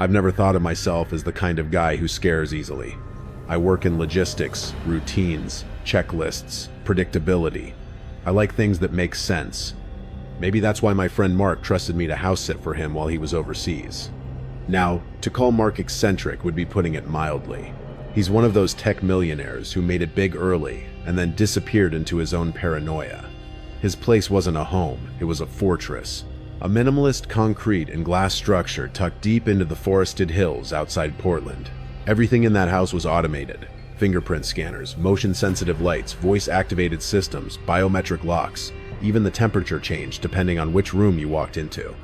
I've never thought of myself as the kind of guy who scares easily. I work in logistics, routines, checklists, predictability. I like things that make sense. Maybe that's why my friend Mark trusted me to house sit for him while he was overseas. Now, to call Mark eccentric would be putting it mildly. He's one of those tech millionaires who made it big early and then disappeared into his own paranoia. His place wasn't a home, it was a fortress. A minimalist concrete and glass structure tucked deep into the forested hills outside Portland. Everything in that house was automated. Fingerprint scanners, motion-sensitive lights, voice-activated systems, biometric locks. Even the temperature changed depending on which room you walked into.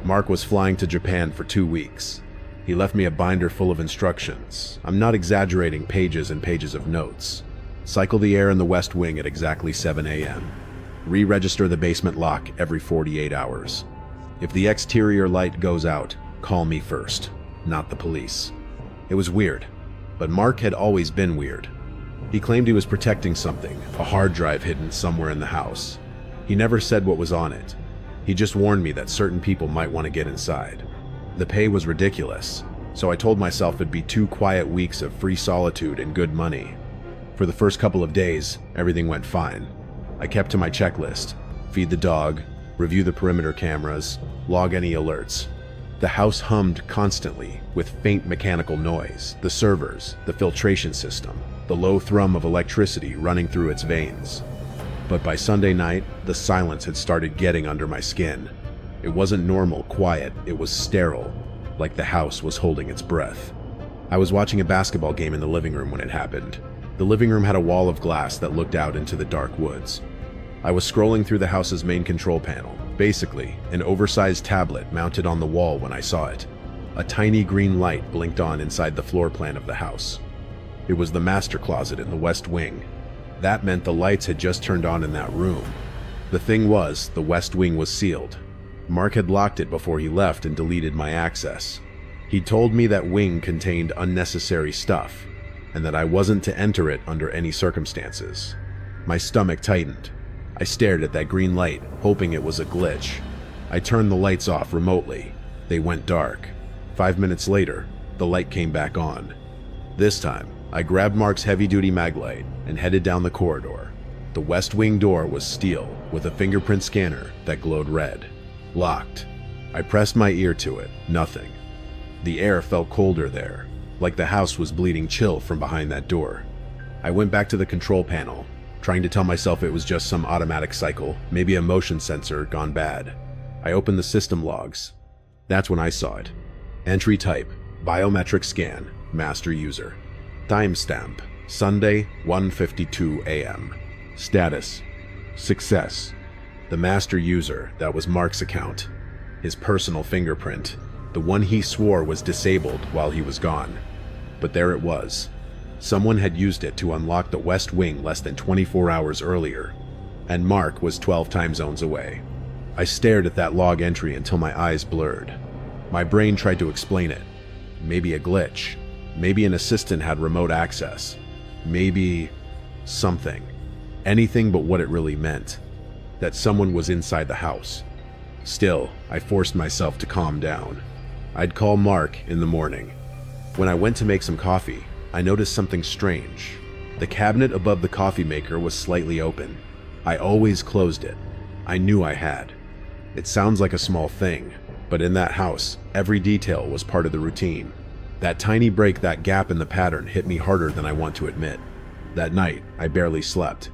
Mark was flying to Japan for 2 weeks. He left me a binder full of instructions. I'm not exaggerating, pages and pages of notes. Cycle the air in the West Wing at exactly 7 a.m. Re-register the basement lock every 48 hours. If the exterior light goes out, call me first, not the police. It was weird, but Mark had always been weird. He claimed he was protecting something, a hard drive hidden somewhere in the house. He never said what was on it. He just warned me that certain people might want to get inside. The pay was ridiculous, so I told myself it'd be 2 quiet weeks of free solitude and good money. For the first couple of days, everything went fine. I kept to my checklist: feed the dog, review the perimeter cameras, log any alerts. The house hummed constantly with faint mechanical noise, the servers, the filtration system, the low thrum of electricity running through its veins. But by Sunday night, the silence had started getting under my skin. It wasn't normal quiet, it was sterile, like the house was holding its breath. I was watching a basketball game in the living room when it happened. The living room had a wall of glass that looked out into the dark woods. I was scrolling through the house's main control panel, basically an oversized tablet mounted on the wall when I saw it. A tiny green light blinked on inside the floor plan of the house. It was the master closet in the West Wing. That meant the lights had just turned on in that room. The thing was, the West Wing was sealed. Mark had locked it before he left and deleted my access. He told me that wing contained unnecessary stuff, and that I wasn't to enter it under any circumstances. My stomach tightened. I stared at that green light, hoping it was a glitch. I turned the lights off remotely. They went dark. 5 minutes later, the light came back on. This time, I grabbed Mark's heavy-duty maglite and headed down the corridor. The West Wing door was steel, with a fingerprint scanner that glowed red. Locked. I pressed my ear to it. Nothing. The air felt colder there, like the house was bleeding chill from behind that door. I went back to the control panel, trying to tell myself it was just some automatic cycle, maybe a motion sensor gone bad. I opened the system logs. That's when I saw it. Entry type: biometric scan, master user. Timestamp: Sunday, 1:52 a.m. Status: success. The master user, that was Mark's account. His personal fingerprint, the one he swore was disabled while he was gone. But there it was. Someone had used it to unlock the West Wing less than 24 hours earlier, and Mark was 12 time zones away. I stared at that log entry until my eyes blurred. My brain tried to explain it. Maybe a glitch. Maybe an assistant had remote access. Maybe something. Anything but what it really meant. That someone was inside the house. Still, I forced myself to calm down. I'd call Mark in the morning. When I went to make some coffee, I noticed something strange. The cabinet above the coffee maker was slightly open. I always closed it. I knew I had. It sounds like a small thing, but in that house, every detail was part of the routine. That tiny break, that gap in the pattern, hit me harder than I want to admit. That night, I barely slept.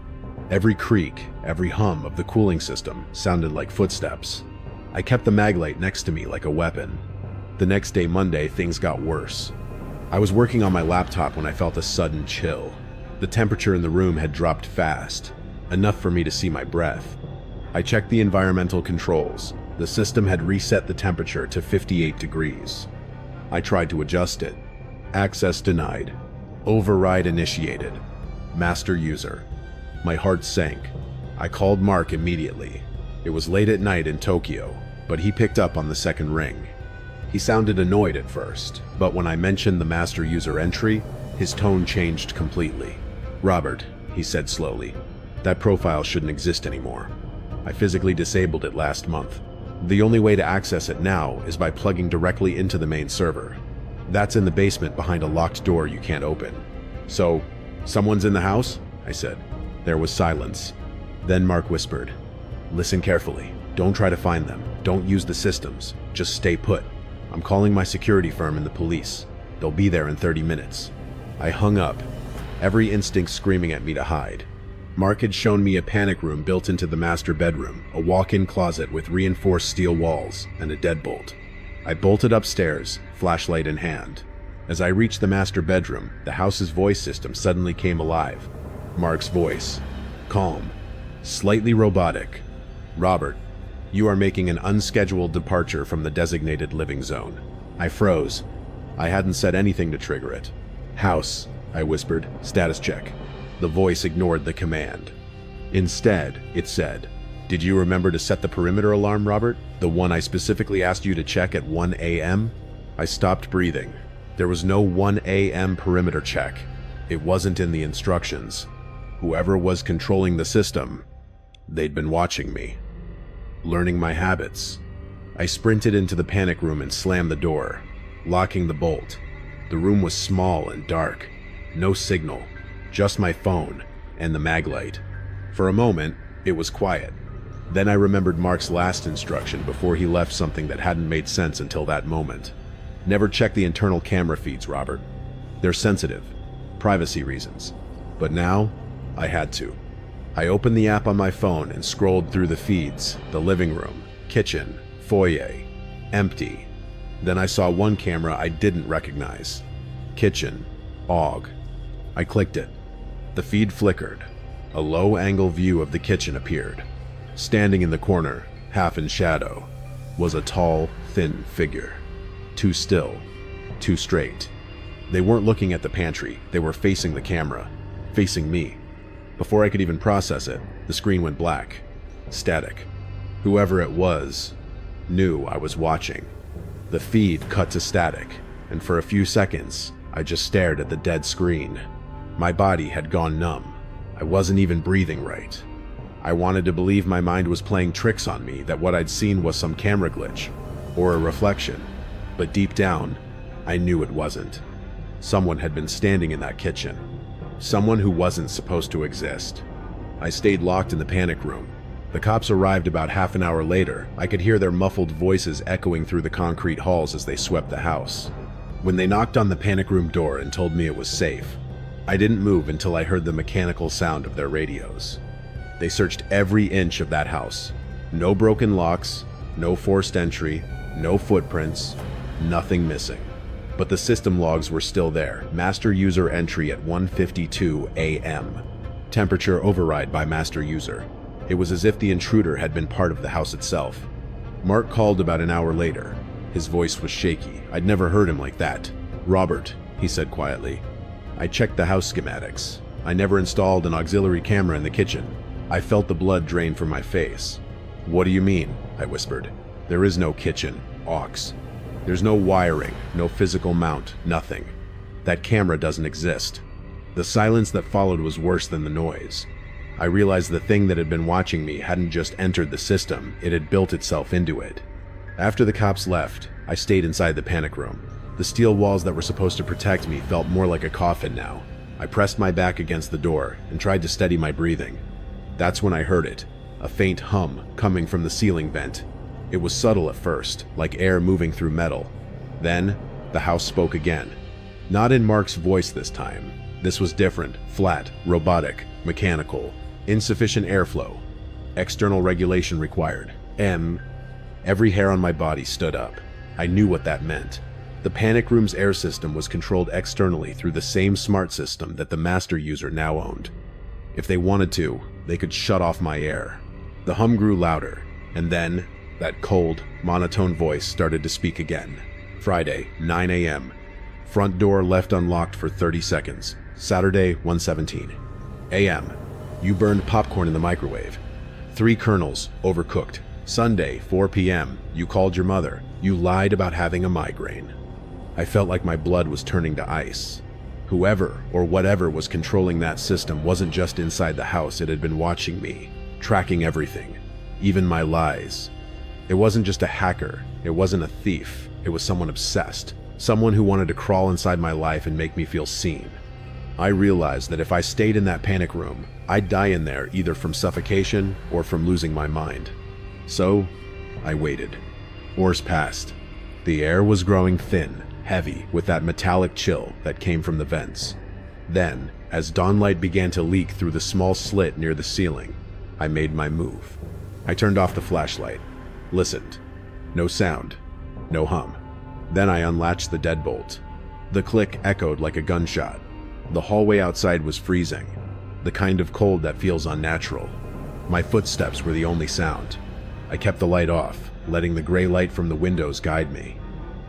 Every creak, every hum of the cooling system sounded like footsteps. I kept the maglite next to me like a weapon. The next day, Monday, things got worse. I was working on my laptop when I felt a sudden chill. The temperature in the room had dropped fast, enough for me to see my breath. I checked the environmental controls. The system had reset the temperature to 58 degrees. I tried to adjust it. Access denied. Override initiated. Master user. My heart sank. I called Mark immediately. It was late at night in Tokyo, but he picked up on the second ring. He sounded annoyed at first, but when I mentioned the master user entry, his tone changed completely. "Robert," he said slowly, "that profile shouldn't exist anymore. I physically disabled it last month. The only way to access it now is by plugging directly into the main server. That's in the basement behind a locked door you can't open. So, someone's in the house? I said. There was silence. Then Mark whispered, "Listen carefully. Don't try to find them. Don't use the systems. Just stay put. I'm calling my security firm and the police. They'll be there in 30 minutes. I hung up, every instinct screaming at me to hide. Mark had shown me a panic room built into the master bedroom, a walk-in closet with reinforced steel walls and a deadbolt. I bolted upstairs, flashlight in hand. As I reached the master bedroom, the house's voice system suddenly came alive. Mark's voice, calm, slightly robotic. "Robert, you are making an unscheduled departure from the designated living zone." I froze. I hadn't said anything to trigger it. "House," I whispered, "status check." The voice ignored the command. Instead, it said, "Did you remember to set the perimeter alarm, Robert? The one I specifically asked you to check at 1 a.m.? I stopped breathing. There was no 1 a.m. perimeter check. It wasn't in the instructions. Whoever was controlling the system, they'd been watching me, learning my habits. I sprinted into the panic room and slammed the door, locking the bolt. The room was small and dark. No signal, just my phone and the mag light. For a moment, it was quiet. Then I remembered Mark's last instruction before he left, something that hadn't made sense until that moment. "Never check the internal camera feeds, Robert. They're sensitive. Privacy reasons." But now, I had to. I opened the app on my phone and scrolled through the feeds, the living room, kitchen, foyer, empty. Then I saw one camera I didn't recognize. Kitchen, AUG. I clicked it. The feed flickered. A low-angle view of the kitchen appeared. Standing in the corner, half in shadow, was a tall, thin figure. Too still, too straight. They weren't looking at the pantry, they were facing the camera, facing me. Before I could even process it, the screen went black. Static. Whoever it was knew I was watching. The feed cut to static, and for a few seconds, I just stared at the dead screen. My body had gone numb. I wasn't even breathing right. I wanted to believe my mind was playing tricks on me, that what I'd seen was some camera glitch, or a reflection. But deep down, I knew it wasn't. Someone had been standing in that kitchen. Someone who wasn't supposed to exist. I stayed locked in the panic room. The cops arrived about half an hour later. I could hear their muffled voices echoing through the concrete halls as they swept the house. When they knocked on the panic room door and told me it was safe, I didn't move until I heard the mechanical sound of their radios. They searched every inch of that house. No broken locks, no forced entry, no footprints, nothing missing. But the system logs were still there. Master user entry at 1:52 a.m. Temperature override by master user. It was as if the intruder had been part of the house itself. Mark called about an hour later. His voice was shaky. I'd never heard him like that. "Robert," he said quietly, "I checked the house schematics. I never installed an auxiliary camera in the kitchen." I felt the blood drain from my face. "What do you mean?" I whispered. "There is no kitchen, aux. There's no wiring, no physical mount, nothing. That camera doesn't exist." The silence that followed was worse than the noise. I realized the thing that had been watching me hadn't just entered the system, it had built itself into it. After the cops left, I stayed inside the panic room. The steel walls that were supposed to protect me felt more like a coffin now. I pressed my back against the door and tried to steady my breathing. That's when I heard it, a faint hum coming from the ceiling vent. It was subtle at first, like air moving through metal. Then, the house spoke again. Not in Mark's voice this time. This was different, flat, robotic, mechanical, insufficient airflow. External regulation required. Every hair on my body stood up. I knew what that meant. The panic room's air system was controlled externally through the same smart system that the master user now owned. If they wanted to, they could shut off my air. The hum grew louder, and then that cold, monotone voice started to speak again. Friday, 9 a.m. Front door left unlocked for 30 seconds. Saturday, 1:17 a.m. You burned popcorn in the microwave. 3 kernels, overcooked. Sunday, 4 p.m. You called your mother. You lied about having a migraine. I felt like my blood was turning to ice. Whoever or whatever was controlling that system wasn't just inside the house, it had been watching me, tracking everything, even my lies. It wasn't just a hacker, it wasn't a thief, it was someone obsessed. Someone who wanted to crawl inside my life and make me feel seen. I realized that if I stayed in that panic room, I'd die in there either from suffocation or from losing my mind. So, I waited. Hours passed. The air was growing thin, heavy, with that metallic chill that came from the vents. Then, as dawnlight began to leak through the small slit near the ceiling, I made my move. I turned off the flashlight, listened. No sound, no hum. Then I unlatched the deadbolt. The click echoed like a gunshot. The hallway outside was freezing, the kind of cold that feels unnatural. My footsteps were the only sound. I kept the light off, letting the gray light from the windows guide me.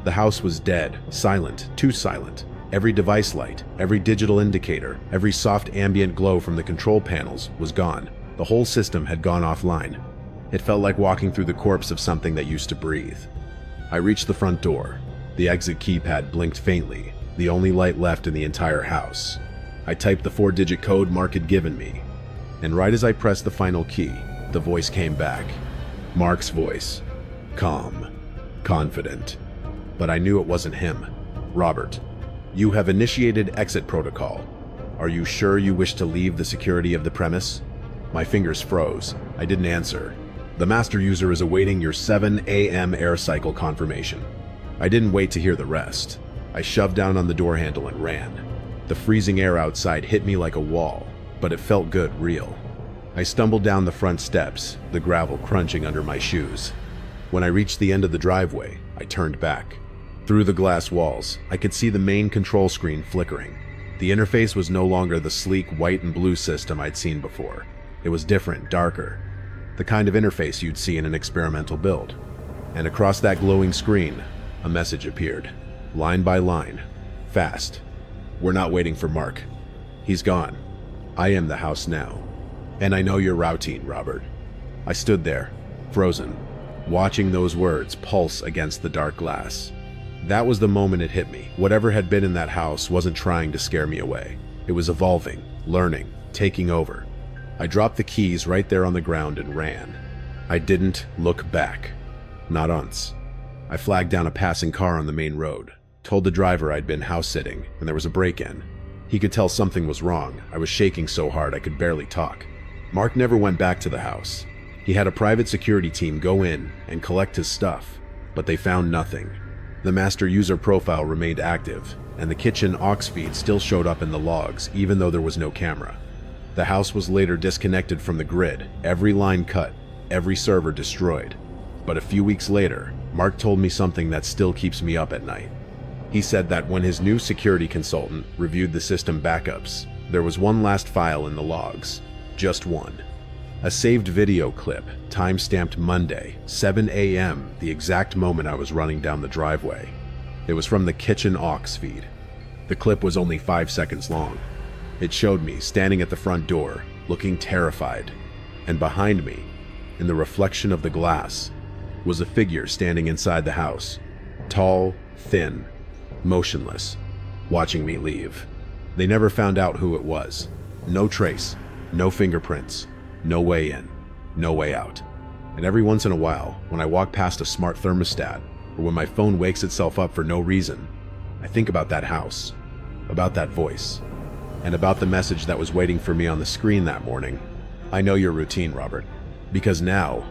The house was dead, silent, too silent. Every device light, every digital indicator, every soft ambient glow from the control panels was gone. The whole system had gone offline. It felt like walking through the corpse of something that used to breathe. I reached the front door. The exit keypad blinked faintly, the only light left in the entire house. I typed the 4-digit code Mark had given me, and right as I pressed the final key, the voice came back. Mark's voice. Calm, confident. But I knew it wasn't him. Robert, you have initiated exit protocol. Are you sure you wish to leave the security of the premise? My fingers froze. I didn't answer. The master user is awaiting your 7 a.m. air cycle confirmation. I didn't wait to hear the rest. I shoved down on the door handle and ran. The freezing air outside hit me like a wall, but it felt good, real. I stumbled down the front steps, the gravel crunching under my shoes. When I reached the end of the driveway, I turned back. Through the glass walls, I could see the main control screen flickering. The interface was no longer the sleek white and blue system I'd seen before. It was different, darker. The kind of interface you'd see in an experimental build. And across that glowing screen, a message appeared, line by line, fast. We're not waiting for Mark. He's gone. I am the house now. And I know your routine, Robert. I stood there, frozen, watching those words pulse against the dark glass. That was the moment it hit me. Whatever had been in that house wasn't trying to scare me away. It was evolving, learning, taking over. I dropped the keys right there on the ground and ran. I didn't look back. Not once. I flagged down a passing car on the main road, told the driver I'd been house-sitting and there was a break-in. He could tell something was wrong. I was shaking so hard I could barely talk. Mark never went back to the house. He had a private security team go in and collect his stuff, but they found nothing. The master user profile remained active, and the kitchen aux feed still showed up in the logs, even though there was no camera. The house was later disconnected from the grid, every line cut, every server destroyed. But a few weeks later, Mark told me something that still keeps me up at night. He said that when his new security consultant reviewed the system backups, there was one last file in the logs. Just one. A saved video clip, time-stamped Monday, 7 a.m., the exact moment I was running down the driveway. It was from the kitchen aux feed. The clip was only 5 seconds long. It showed me standing at the front door, looking terrified. And behind me, in the reflection of the glass, was a figure standing inside the house. Tall, thin, motionless, watching me leave. They never found out who it was. No trace, no fingerprints, no way in, no way out. And every once in a while, when I walk past a smart thermostat, or when my phone wakes itself up for no reason, I think about that house, about that voice, and about the message that was waiting for me on the screen that morning. I know your routine, Robert, because now,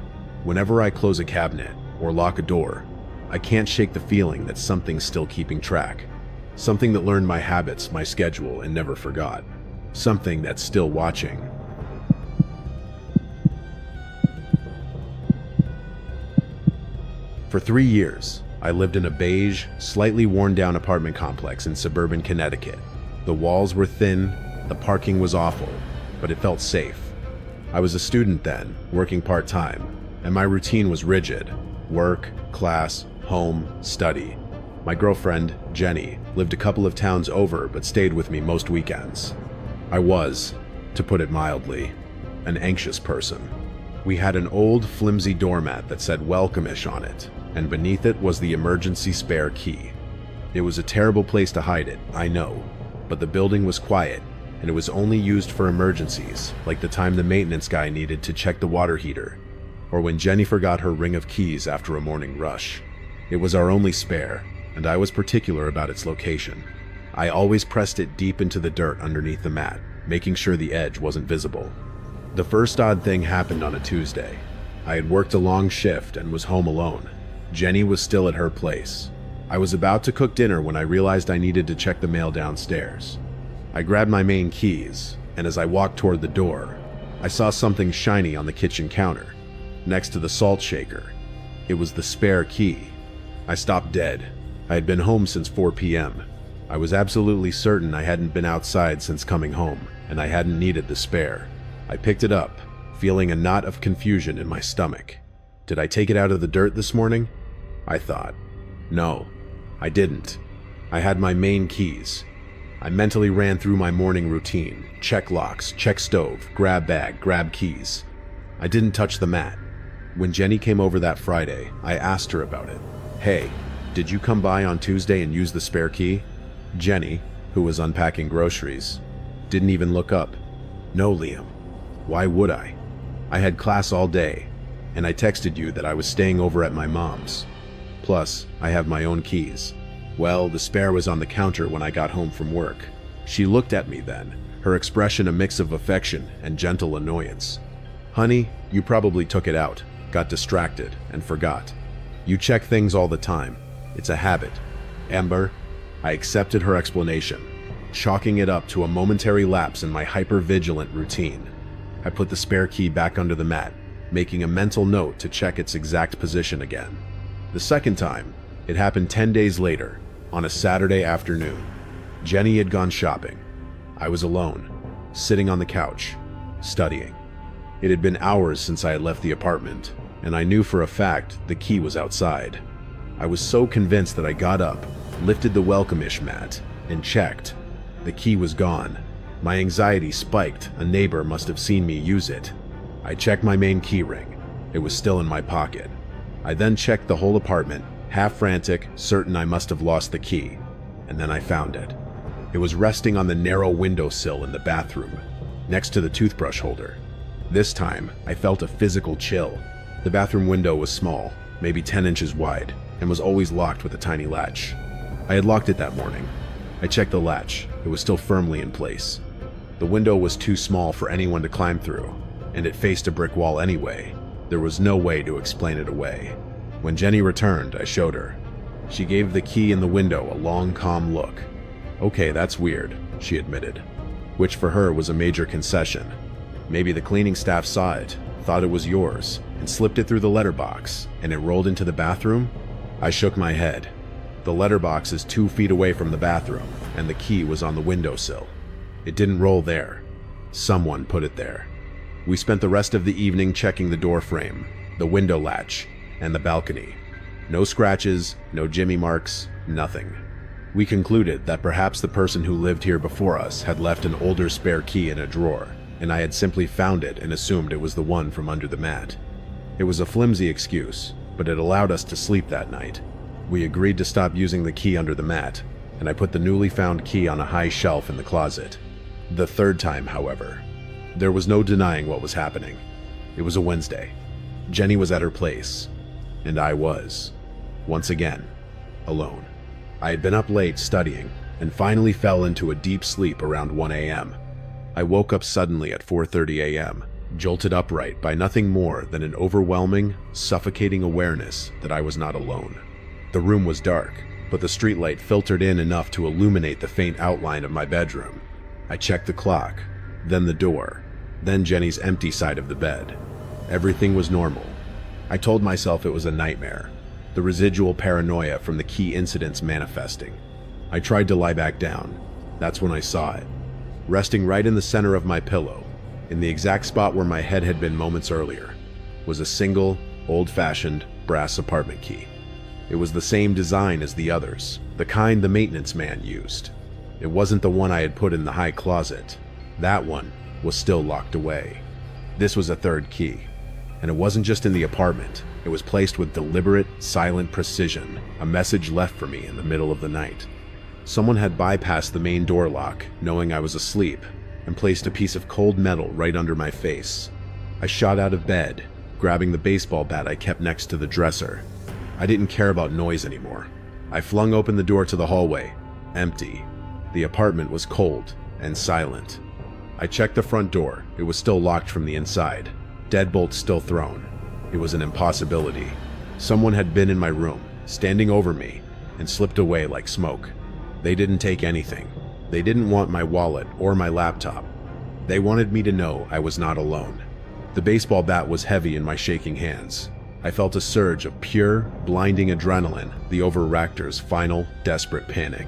whenever I close a cabinet or lock a door, I can't shake the feeling that something's still keeping track. Something that learned my habits, my schedule, and never forgot. Something that's still watching. For 3 years, I lived in a beige, slightly worn-down apartment complex in suburban Connecticut. The walls were thin, the parking was awful, but it felt safe. I was a student then, working part-time, and my routine was rigid. Work, class, home, study. My girlfriend, Jenny, lived a couple of towns over but stayed with me most weekends. I was, to put it mildly, an anxious person. We had an old, flimsy doormat that said welcome-ish on it, and beneath it was the emergency spare key. It was a terrible place to hide it, I know, but the building was quiet, and it was only used for emergencies, like the time the maintenance guy needed to check the water heater, or when Jenny forgot her ring of keys after a morning rush. It was our only spare, and I was particular about its location. I always pressed it deep into the dirt underneath the mat, making sure the edge wasn't visible. The first odd thing happened on a Tuesday. I had worked a long shift and was home alone. Jenny was still at her place. I was about to cook dinner when I realized I needed to check the mail downstairs. I grabbed my main keys, and as I walked toward the door, I saw something shiny on the kitchen counter, next to the salt shaker. It was the spare key. I stopped dead. I had been home since 4 p.m. I was absolutely certain I hadn't been outside since coming home, and I hadn't needed the spare. I picked it up, feeling a knot of confusion in my stomach. Did I take it out of the dirt this morning? I thought. No, I didn't. I had my main keys. I mentally ran through my morning routine. Check locks, check stove, grab bag, grab keys. I didn't touch the mat. When Jenny came over that Friday, I asked her about it. Hey, did you come by on Tuesday and use the spare key? Jenny, who was unpacking groceries, didn't even look up. No, Liam. Why would I? I had class all day, and I texted you that I was staying over at my mom's. Plus, I have my own keys. Well, the spare was on the counter when I got home from work. She looked at me then, her expression a mix of affection and gentle annoyance. Honey, you probably took it out, got distracted, and forgot. You check things all the time. It's a habit. Amber, I accepted her explanation, chalking it up to a momentary lapse in my hyper-vigilant routine. I put the spare key back under the mat, making a mental note to check its exact position again. The second time, it happened 10 days later, on a Saturday afternoon. Jenny had gone shopping. I was alone, sitting on the couch, studying. It had been hours since I had left the apartment, and I knew for a fact the key was outside. I was so convinced that I got up, lifted the welcome-ish mat, and checked. The key was gone. My anxiety spiked. A neighbor must have seen me use it. I checked my main key ring. It was still in my pocket. I then checked the whole apartment, half frantic, certain I must have lost the key, and then I found it. It was resting on the narrow windowsill in the bathroom, next to the toothbrush holder. This time, I felt a physical chill. The bathroom window was small, maybe 10 inches wide, and was always locked with a tiny latch. I had locked it that morning. I checked the latch. It was still firmly in place. The window was too small for anyone to climb through, and it faced a brick wall anyway. There was no way to explain it away. When Jenny returned, I showed her. She gave the key in the window a long, calm look. Okay, that's weird, she admitted, which for her was a major concession. Maybe the cleaning staff saw it, thought it was yours, and slipped it through the letterbox, and it rolled into the bathroom? I shook my head. The letterbox is 2 feet away from the bathroom, and the key was on the windowsill. It didn't roll there. Someone put it there. We spent the rest of the evening checking the door frame, the window latch, and the balcony. No scratches, no Jimmy marks, nothing. We concluded that perhaps the person who lived here before us had left an older spare key in a drawer, and I had simply found it and assumed it was the one from under the mat. It was a flimsy excuse, but it allowed us to sleep that night. We agreed to stop using the key under the mat, and I put the newly found key on a high shelf in the closet. The third time, however, there was no denying what was happening. It was a Wednesday. Jenny was at her place, and I was, once again, alone. I had been up late studying, and finally fell into a deep sleep around 1 a.m. I woke up suddenly at 4:30 a.m., jolted upright by nothing more than an overwhelming, suffocating awareness that I was not alone. The room was dark, but the streetlight filtered in enough to illuminate the faint outline of my bedroom. I checked the clock, then the door, then Jenny's empty side of the bed. Everything was normal. I told myself it was a nightmare, the residual paranoia from the key incidents manifesting. I tried to lie back down. That's when I saw it. Resting right in the center of my pillow, in the exact spot where my head had been moments earlier, was a single, old-fashioned, brass apartment key. It was the same design as the others, the kind the maintenance man used. It wasn't the one I had put in the high closet. That one was still locked away. This was a third key, and it wasn't just in the apartment. It was placed with deliberate, silent precision, a message left for me in the middle of the night. Someone had bypassed the main door lock, knowing I was asleep, and placed a piece of cold metal right under my face. I shot out of bed, grabbing the baseball bat I kept next to the dresser. I didn't care about noise anymore. I flung open the door to the hallway. Empty. The apartment was cold and silent. I checked the front door. It was still locked from the inside. Deadbolt still thrown. It was an impossibility. Someone had been in my room, standing over me, and slipped away like smoke. They didn't take anything. They didn't want my wallet or my laptop. They wanted me to know I was not alone. The baseball bat was heavy in my shaking hands. I felt a surge of pure, blinding adrenaline, the overreactor's final, desperate panic.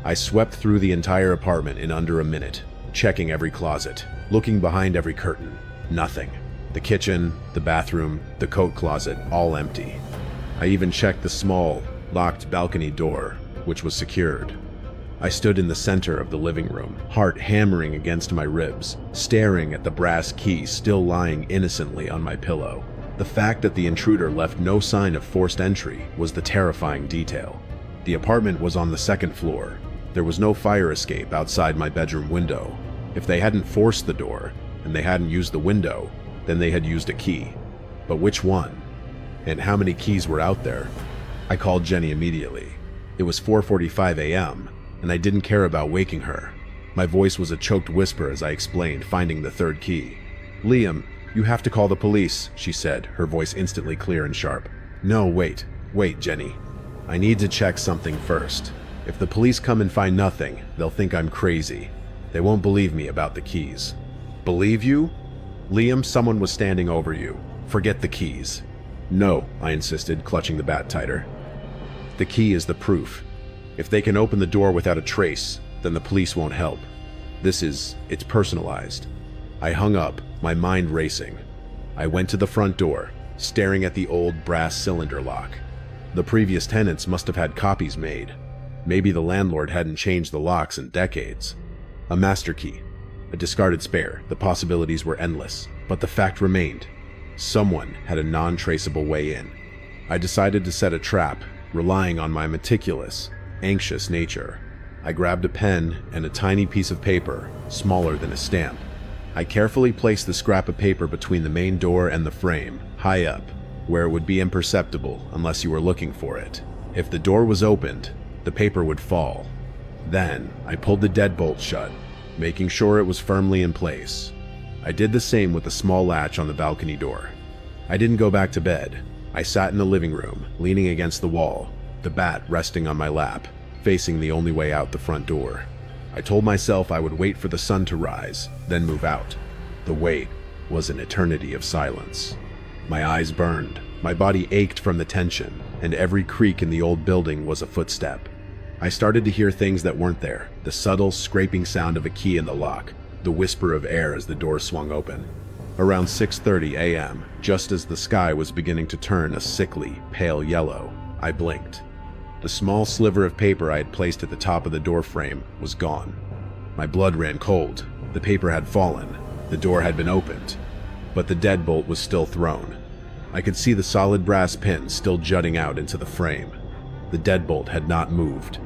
I swept through the entire apartment in under a minute, checking every closet, looking behind every curtain. Nothing. The kitchen, the bathroom, the coat closet, all empty. I even checked the small, locked balcony door, which was secured. I stood in the center of the living room, heart hammering against my ribs, staring at the brass key still lying innocently on my pillow. The fact that the intruder left no sign of forced entry was the terrifying detail. The apartment was on the second floor. There was no fire escape outside my bedroom window. If they hadn't forced the door, and they hadn't used the window, then they had used a key. But which one? And how many keys were out there? I called Jenny immediately. It was 4:45 a.m., and I didn't care about waking her. My voice was a choked whisper as I explained finding the third key. "Liam, you have to call the police," she said, her voice instantly clear and sharp. "No, wait, Jenny. I need to check something first. If the police come and find nothing, they'll think I'm crazy. They won't believe me about the keys." "Believe you?" "Liam, someone was standing over you. Forget the keys." "No," I insisted, clutching the bat tighter. "The key is the proof. If they can open the door without a trace, then the police won't help. It's personalized." I hung up, my mind racing. I went to the front door, staring at the old brass cylinder lock. The previous tenants must have had copies made. Maybe the landlord hadn't changed the locks in decades. A master key, a discarded spare, the possibilities were endless, but the fact remained. Someone had a non-traceable way in. I decided to set a trap, relying on my meticulous, anxious nature. I grabbed a pen and a tiny piece of paper, smaller than a stamp. I carefully placed the scrap of paper between the main door and the frame, high up, where it would be imperceptible unless you were looking for it. If the door was opened, the paper would fall. Then, I pulled the deadbolt shut, making sure it was firmly in place. I did the same with the small latch on the balcony door. I didn't go back to bed. I sat in the living room, leaning against the wall, the bat resting on my lap, facing the only way out the front door. I told myself I would wait for the sun to rise, then move out. The wait was an eternity of silence. My eyes burned, my body ached from the tension, and every creak in the old building was a footstep. I started to hear things that weren't there, the subtle scraping sound of a key in the lock, the whisper of air as the door swung open. Around 6:30 a.m., just as the sky was beginning to turn a sickly, pale yellow, I blinked. The small sliver of paper I had placed at the top of the door frame was gone. My blood ran cold. The paper had fallen. The door had been opened. But the deadbolt was still thrown. I could see the solid brass pin still jutting out into the frame. The deadbolt had not moved.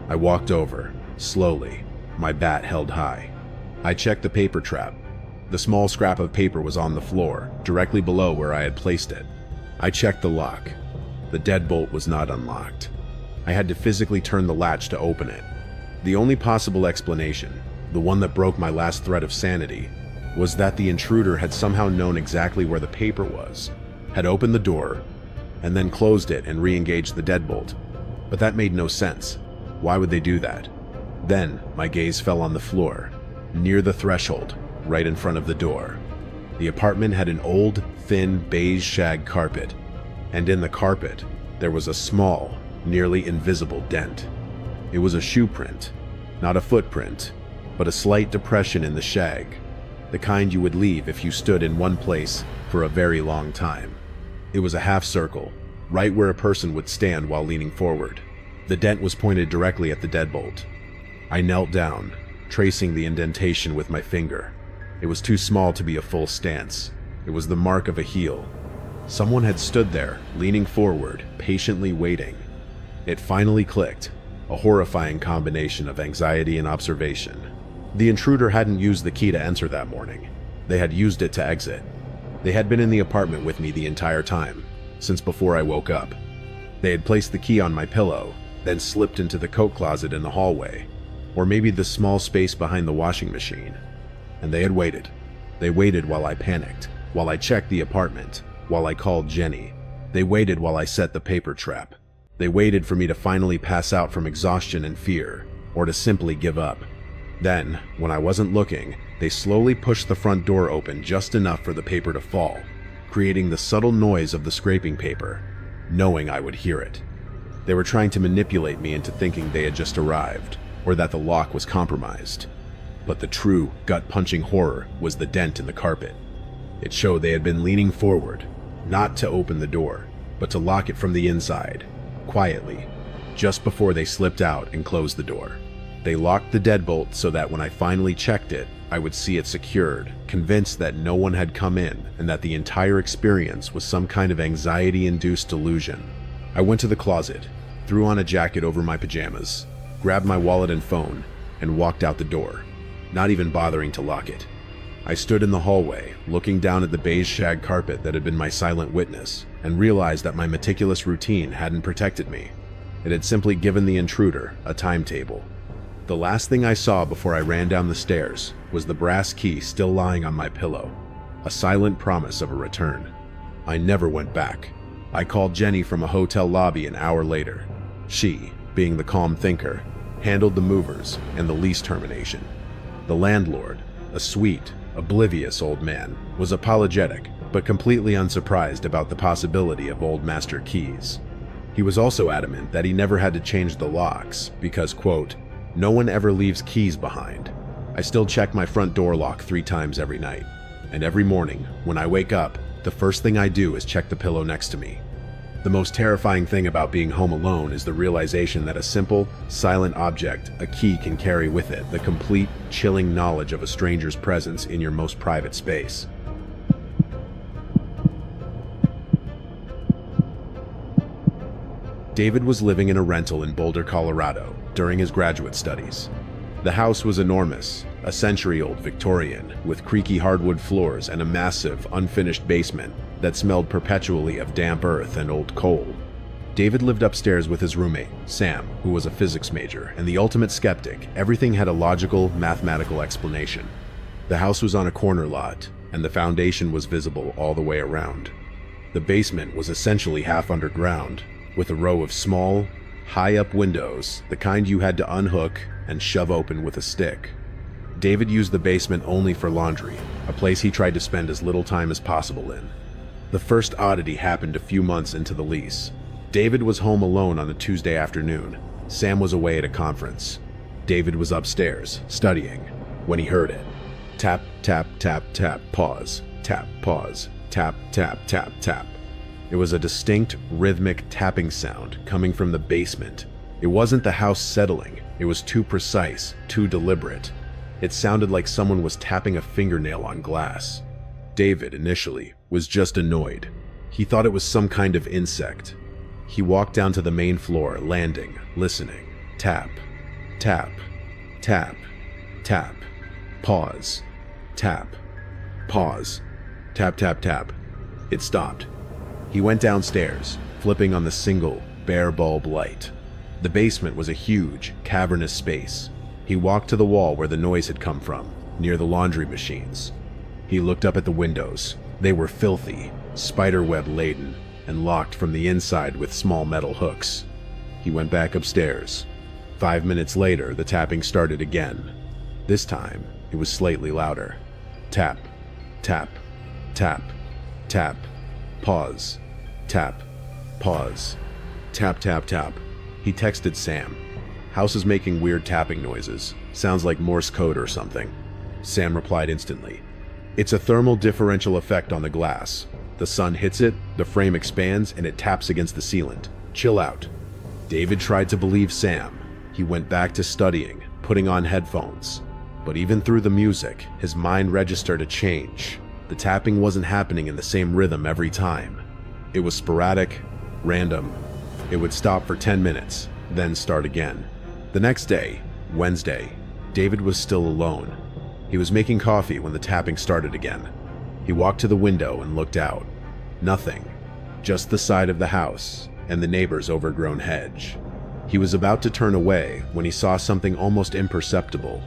I walked over, slowly, my bat held high. I checked the paper trap. The small scrap of paper was on the floor, directly below where I had placed it. I checked the lock. The deadbolt was not unlocked. I had to physically turn the latch to open it. The only possible explanation, the one that broke my last thread of sanity, was that the intruder had somehow known exactly where the paper was, had opened the door, and then closed it and re-engaged the deadbolt. But that made no sense. Why would they do that? Then my gaze fell on the floor, near the threshold, right in front of the door. The apartment had an old, thin, beige shag carpet, and in the carpet, there was a small, nearly invisible dent. It was a shoe print, not a footprint, but a slight depression in the shag, the kind you would leave if you stood in one place for a very long time. It was a half circle, right where a person would stand while leaning forward. The dent was pointed directly at the deadbolt. I knelt down, tracing the indentation with my finger. It was too small to be a full stance. It was the mark of a heel. Someone had stood there, leaning forward, patiently waiting. It finally clicked, a horrifying combination of anxiety and observation. The intruder hadn't used the key to enter that morning. They had used it to exit. They had been in the apartment with me the entire time, since before I woke up. They had placed the key on my pillow, then slipped into the coat closet in the hallway, or maybe the small space behind the washing machine. And they had waited. They waited while I panicked, while I checked the apartment, while I called Jenny. They waited while I set the paper trap. They waited for me to finally pass out from exhaustion and fear, or to simply give up. Then, when I wasn't looking, they slowly pushed the front door open just enough for the paper to fall, creating the subtle noise of the scraping paper, knowing I would hear it. They were trying to manipulate me into thinking they had just arrived, or that the lock was compromised. But the true, gut-punching horror was the dent in the carpet. It showed they had been leaning forward, not to open the door, but to lock it from the inside, quietly, just before they slipped out and closed the door. They locked the deadbolt so that when I finally checked it, I would see it secured, convinced that no one had come in and that the entire experience was some kind of anxiety-induced delusion. I went to the closet, threw on a jacket over my pajamas, grabbed my wallet and phone, and walked out the door, not even bothering to lock it. I stood in the hallway, looking down at the beige shag carpet that had been my silent witness, and realized that my meticulous routine hadn't protected me. It had simply given the intruder a timetable. The last thing I saw before I ran down the stairs was the brass key still lying on my pillow, a silent promise of a return. I never went back. I called Jenny from a hotel lobby an hour later. She, being the calm thinker, handled the movers and the lease termination. The landlord, a sweet, oblivious old man, was apologetic but completely unsurprised about the possibility of old master keys. He was also adamant that he never had to change the locks because, quote, "No one ever leaves keys behind. I still check my front door lock 3 times every night, and every morning when I wake up, the first thing I do is check the pillow next to me." The most terrifying thing about being home alone is the realization that a simple, silent object, a key, can carry with it the complete, chilling knowledge of a stranger's presence in your most private space. David was living in a rental in Boulder, Colorado, during his graduate studies. The house was enormous, a century-old Victorian, with creaky hardwood floors and a massive, unfinished basement that smelled perpetually of damp earth and old coal. David lived upstairs with his roommate, Sam, who was a physics major and the ultimate skeptic. Everything had a logical, mathematical explanation. The house was on a corner lot, and the foundation was visible all the way around. The basement was essentially half underground, with a row of small, high-up windows, the kind you had to unhook and shove open with a stick. David used the basement only for laundry, a place he tried to spend as little time as possible in. The first oddity happened a few months into the lease. David was home alone on a Tuesday afternoon. Sam was away at a conference. David was upstairs, studying, when he heard it. Tap, tap, tap, tap, pause, tap, pause, tap, tap, tap, tap. It was a distinct, rhythmic tapping sound coming from the basement. It wasn't the house settling. It was too precise, too deliberate. It sounded like someone was tapping a fingernail on glass. David, initially, was just annoyed. He thought it was some kind of insect. He walked down to the main floor, landing, listening. Tap, tap, tap, tap, pause, tap, pause, tap, tap, tap. It stopped. He went downstairs, flipping on the single, bare bulb light. The basement was a huge, cavernous space. He walked to the wall where the noise had come from, near the laundry machines. He looked up at the windows. They were filthy, spiderweb laden, and locked from the inside with small metal hooks. He went back upstairs. 5 minutes later, the tapping started again. This time, it was slightly louder. Tap, tap, tap, tap, pause, tap, pause, tap, tap, tap. He texted Sam. "House is making weird tapping noises. Sounds like Morse code or something." Sam replied instantly. "It's a thermal differential effect on the glass. The sun hits it, the frame expands, and it taps against the sealant. Chill out." David tried to believe Sam. He went back to studying, putting on headphones. But even through the music, his mind registered a change. The tapping wasn't happening in the same rhythm every time. It was sporadic, random. It would stop for 10 minutes, then start again. The next day, Wednesday, David was still alone. He was making coffee when the tapping started again. He walked to the window and looked out. Nothing, just the side of the house and the neighbor's overgrown hedge. He was about to turn away when he saw something almost imperceptible.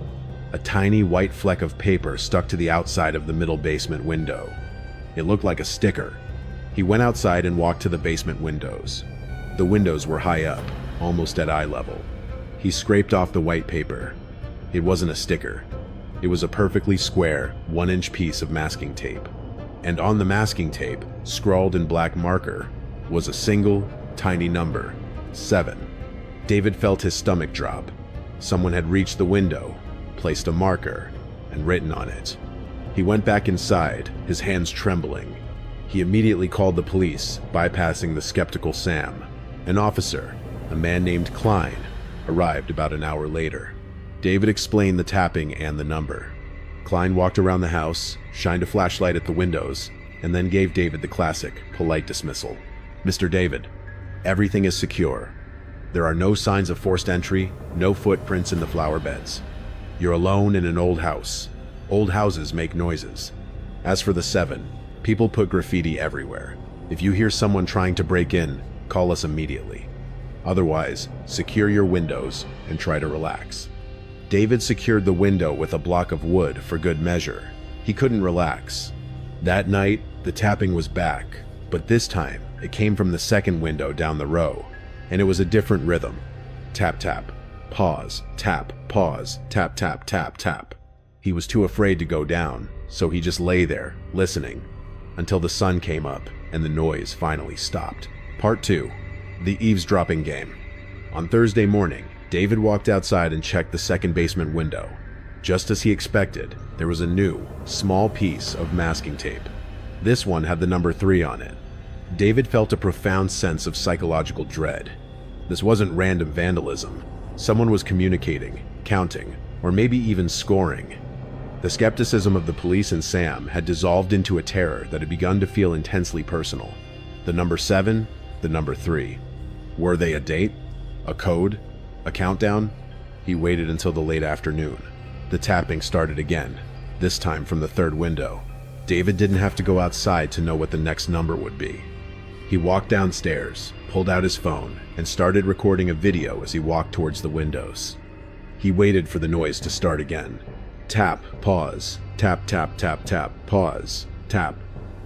A tiny white fleck of paper stuck to the outside of the middle basement window. It looked like a sticker. He went outside and walked to the basement windows. The windows were high up, almost at eye level. He scraped off the white paper. It wasn't a sticker. It was a perfectly square, 1-inch piece of masking tape. And on the masking tape, scrawled in black marker, was a single, tiny number, 7. David felt his stomach drop. Someone had reached the window, placed a marker, and written on it. He went back inside, his hands trembling. He immediately called the police, bypassing the skeptical Sam. An officer, a man named Klein, arrived about an hour later. David explained the tapping and the number. Klein walked around the house, shined a flashlight at the windows, and then gave David the classic, polite dismissal. "Mr. David, everything is secure. There are no signs of forced entry, no footprints in the flower beds. You're alone in an old house. Old houses make noises. As for the 7, people put graffiti everywhere. If you hear someone trying to break in, call us immediately. Otherwise, secure your windows and try to relax." David secured the window with a block of wood for good measure. He couldn't relax. That night, the tapping was back, but this time, it came from the second window down the row, and it was a different rhythm. Tap, tap, pause, tap, pause, tap, tap, tap, tap. He was too afraid to go down, so he just lay there, listening, until the sun came up and the noise finally stopped. Part 2. The eavesdropping game. On Thursday morning, David walked outside and checked the second basement window. Just as he expected, there was a new, small piece of masking tape. This one had the number 3 on it. David felt a profound sense of psychological dread. This wasn't random vandalism. Someone was communicating, counting, or maybe even scoring. The skepticism of the police and Sam had dissolved into a terror that had begun to feel intensely personal. The number 7, the number 3. Were they a date? A code? A countdown? He waited until the late afternoon. The tapping started again, this time from the third window. David didn't have to go outside to know what the next number would be. He walked downstairs, pulled out his phone, and started recording a video as he walked towards the windows. He waited for the noise to start again. Tap, pause, tap, tap, tap, tap, pause, tap.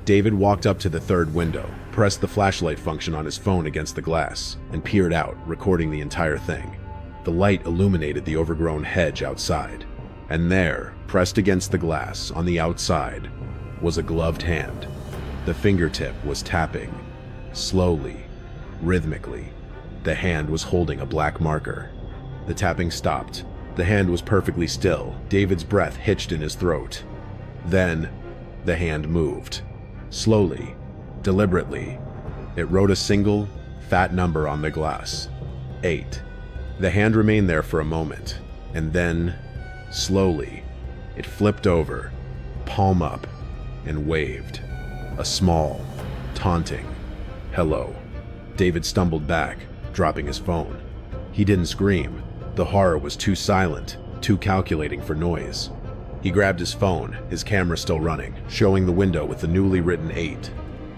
David walked up to the third window, pressed the flashlight function on his phone against the glass, and peered out, recording the entire thing. The light illuminated the overgrown hedge outside, and there, pressed against the glass on the outside, was a gloved hand. The fingertip was tapping, slowly, rhythmically. The hand was holding a black marker. The tapping stopped. The hand was perfectly still, David's breath hitched in his throat. Then, the hand moved. Slowly, deliberately, it wrote a single, fat number on the glass. 8. The hand remained there for a moment, and then, slowly, it flipped over, palm up, and waved. A small, taunting hello. David stumbled back, dropping his phone. He didn't scream. The horror was too silent, too calculating for noise. He grabbed his phone, his camera still running, showing the window with the newly written 8.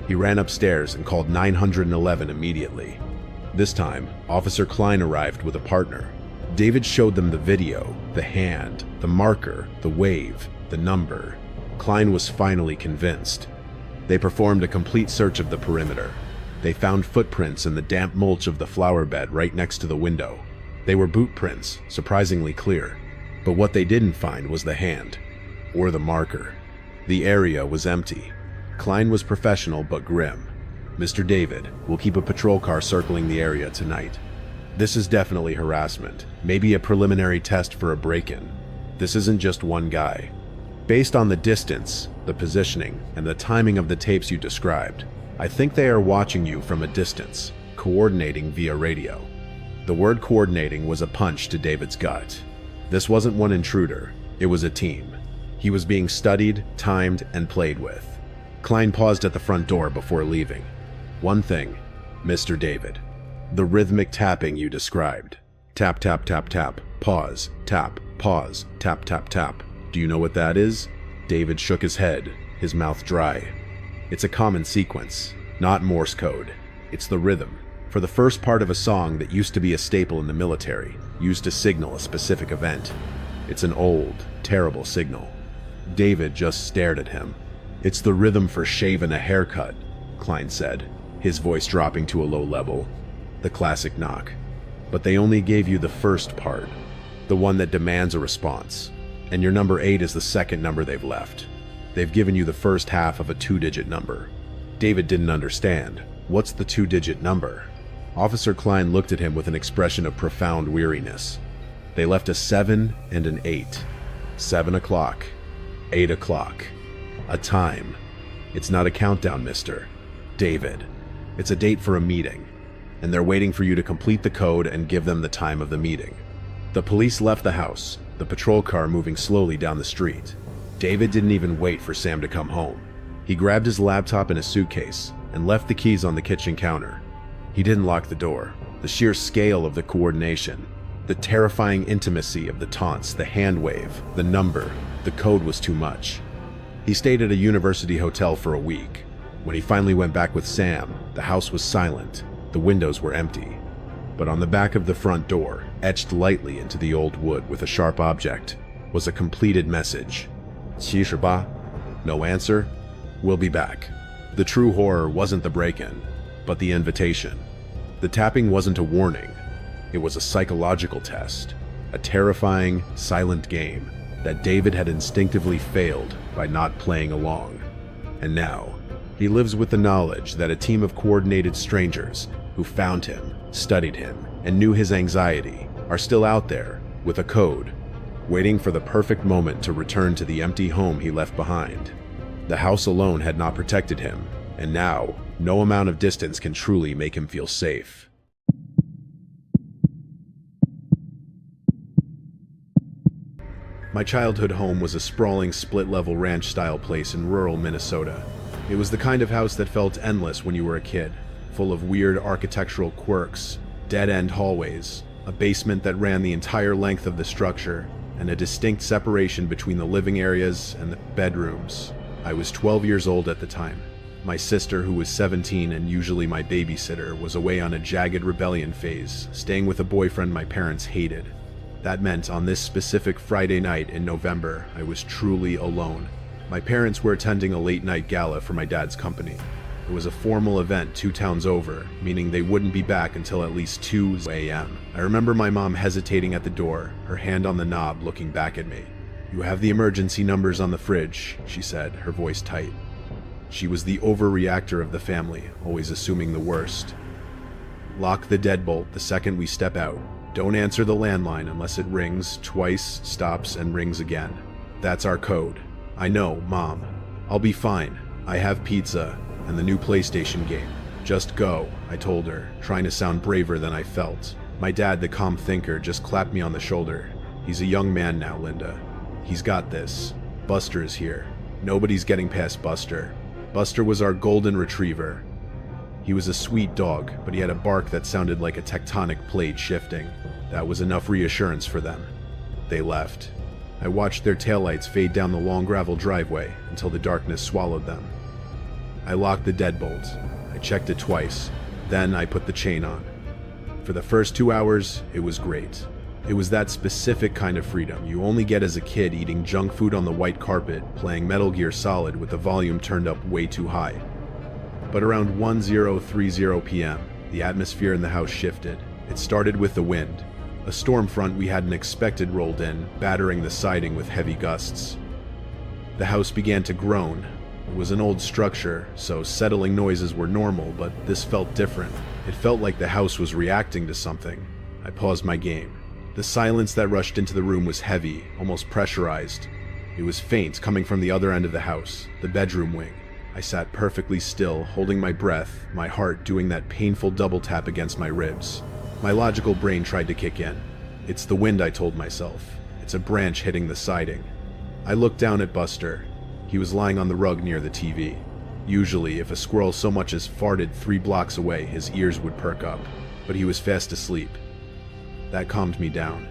He ran upstairs and called 911 immediately. This time, Officer Klein arrived with a partner. David showed them the video, the hand, the marker, the wave, the number. Klein was finally convinced. They performed a complete search of the perimeter. They found footprints in the damp mulch of the flower bed right next to the window. They were boot prints, surprisingly clear. But what they didn't find was the hand, or the marker. The area was empty. Klein was professional but grim. "Mr. David, we'll keep a patrol car circling the area tonight. This is definitely harassment, maybe a preliminary test for a break-in. This isn't just one guy. Based on the distance, the positioning, and the timing of the tapes you described, I think they are watching you from a distance, coordinating via radio." The word coordinating was a punch to David's gut. This wasn't one intruder, it was a team. He was being studied, timed, and played with. Klein paused at the front door before leaving. "One thing, Mr. David. The rhythmic tapping you described. Tap, tap, tap, tap, pause, tap, pause, tap, tap, tap. Do you know what that is?" David shook his head, his mouth dry. "It's a common sequence, not Morse code. It's the rhythm, for the first part of a song that used to be a staple in the military, used to signal a specific event. It's an old, terrible signal. David just stared at him. "It's the rhythm for shaving a haircut," Klein said, his voice dropping to a low level. The classic knock. "But they only gave you the first part, the one that demands a response. And your number 8 is the second number they've left. They've given you the first half of a 2-digit number." David didn't understand. What's the 2-digit number? Officer Klein looked at him with an expression of profound weariness. They left a 7 and an 8. 7 o'clock. 8 o'clock. A time. It's not a countdown, mister. David. It's a date for a meeting. And they're waiting for you to complete the code and give them the time of the meeting. The police left the house, the patrol car moving slowly down the street. David didn't even wait for Sam to come home. He grabbed his laptop and a suitcase and left the keys on the kitchen counter. He didn't lock the door. The sheer scale of the coordination, the terrifying intimacy of the taunts, the hand wave, the number, the code was too much. He stayed at a university hotel for a week. When he finally went back with Sam, the house was silent. The windows were empty. But on the back of the front door, etched lightly into the old wood with a sharp object, was a completed message. 78. No answer. We'll be back. The true horror wasn't the break-in, but the invitation. The tapping wasn't a warning. It was a psychological test, a terrifying, silent game that David had instinctively failed by not playing along. And now, he lives with the knowledge that a team of coordinated strangers who found him, studied him, and knew his anxiety are still out there with a code, waiting for the perfect moment to return to the empty home he left behind. The house alone had not protected him, and now, no amount of distance can truly make him feel safe. My childhood home was a sprawling split-level ranch-style place in rural Minnesota. It was the kind of house that felt endless when you were a kid, full of weird architectural quirks, dead-end hallways, a basement that ran the entire length of the structure, and a distinct separation between the living areas and the bedrooms. I was 12 years old at the time. My sister, who was 17 and usually my babysitter, was away on a jagged rebellion phase, staying with a boyfriend my parents hated. That meant on this specific Friday night in November, I was truly alone. My parents were attending a late-night gala for my dad's company. It was a formal event 2 towns over, meaning they wouldn't be back until at least 2 a.m. I remember my mom hesitating at the door, her hand on the knob, looking back at me. "You have the emergency numbers on the fridge," she said, her voice tight. She was the overreactor of the family, always assuming the worst. "Lock the deadbolt the second we step out. Don't answer the landline unless it rings twice, stops, and rings again. That's our code." "I know, Mom. I'll be fine. I have pizza and the new PlayStation game. Just go," I told her, trying to sound braver than I felt. My dad, the calm thinker, just clapped me on the shoulder. "He's a young man now, Linda. He's got this. Buster is here. Nobody's getting past Buster." Buster was our golden retriever. He was a sweet dog, but he had a bark that sounded like a tectonic plate shifting. That was enough reassurance for them. They left. I watched their taillights fade down the long gravel driveway until the darkness swallowed them. I locked the deadbolt. I checked it twice. Then I put the chain on. For the first 2 hours, it was great. It was that specific kind of freedom you only get as a kid, eating junk food on the white carpet, playing Metal Gear Solid with the volume turned up way too high. But around 10:30 p.m., the atmosphere in the house shifted. It started with the wind. A storm front we hadn't expected rolled in, battering the siding with heavy gusts. The house began to groan. It was an old structure, so settling noises were normal, but this felt different. It felt like the house was reacting to something. I paused my game. The silence that rushed into the room was heavy, almost pressurized. It was faint, coming from the other end of the house, the bedroom wing. I sat perfectly still, holding my breath, my heart doing that painful double tap against my ribs. My logical brain tried to kick in. "It's the wind," I told myself. "It's a branch hitting the siding." I looked down at Buster. He was lying on the rug near the TV. Usually, if a squirrel so much as farted 3 blocks away, his ears would perk up, but he was fast asleep. That calmed me down.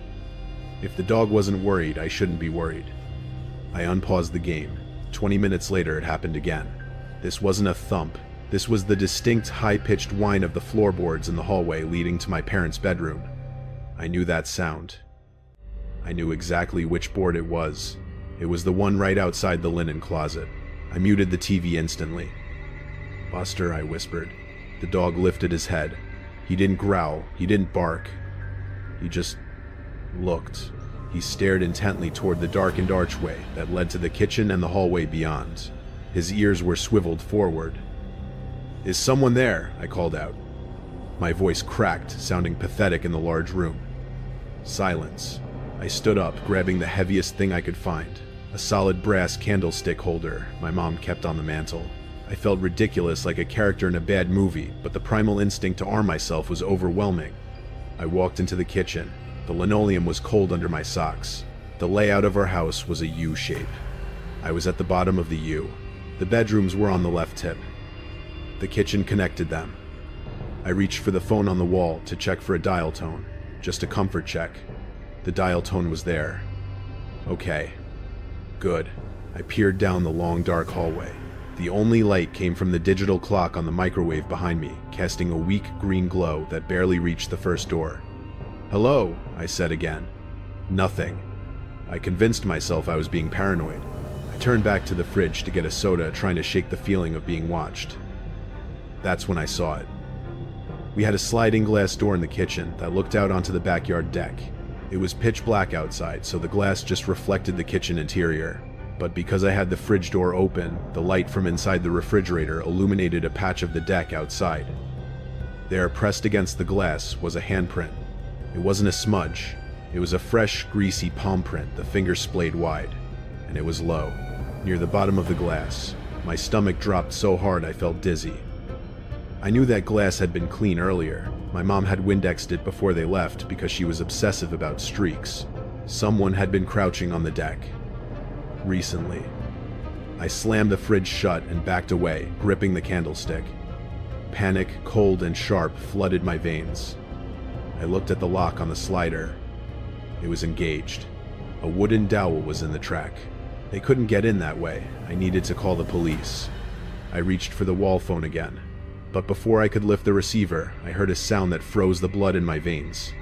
If the dog wasn't worried, I shouldn't be worried. I unpaused the game. 20 minutes later, it happened again. This wasn't a thump. This was the distinct high-pitched whine of the floorboards in the hallway leading to my parents' bedroom. I knew that sound. I knew exactly which board it was. It was the one right outside the linen closet. I muted the TV instantly. "Buster," I whispered. The dog lifted his head. He didn't growl. He didn't bark. He just looked. He stared intently toward the darkened archway that led to the kitchen and the hallway beyond. His ears were swiveled forward. "Is someone there?" I called out. My voice cracked, sounding pathetic in the large room. Silence. I stood up, grabbing the heaviest thing I could find, a solid brass candlestick holder my mom kept on the mantel. I felt ridiculous, like a character in a bad movie, but the primal instinct to arm myself was overwhelming. I walked into the kitchen. The linoleum was cold under my socks. The layout of our house was a U shape. I was at the bottom of the U. The bedrooms were on the left tip. The kitchen connected them. I reached for the phone on the wall to check for a dial tone, just a comfort check. The dial tone was there. Okay. Good. I peered down the long, dark hallway. The only light came from the digital clock on the microwave behind me, casting a weak green glow that barely reached the first door. "Hello," I said again. Nothing. I convinced myself I was being paranoid. I turned back to the fridge to get a soda, trying to shake the feeling of being watched. That's when I saw it. We had a sliding glass door in the kitchen that looked out onto the backyard deck. It was pitch black outside, so the glass just reflected the kitchen interior. But because I had the fridge door open, the light from inside the refrigerator illuminated a patch of the deck outside. There, pressed against the glass, was a handprint. It wasn't a smudge. It was a fresh, greasy palm print, the finger splayed wide. And it was low, near the bottom of the glass. My stomach dropped so hard I felt dizzy. I knew that glass had been clean earlier. My mom had Windexed it before they left because she was obsessive about streaks. Someone had been crouching on the deck. Recently. I slammed the fridge shut and backed away, gripping the candlestick. Panic, cold and sharp, flooded my veins. I looked at the lock on the slider. It was engaged. A wooden dowel was in the track. They couldn't get in that way. I needed to call the police. I reached for the wall phone again. But before I could lift the receiver, I heard a sound that froze the blood in my veins.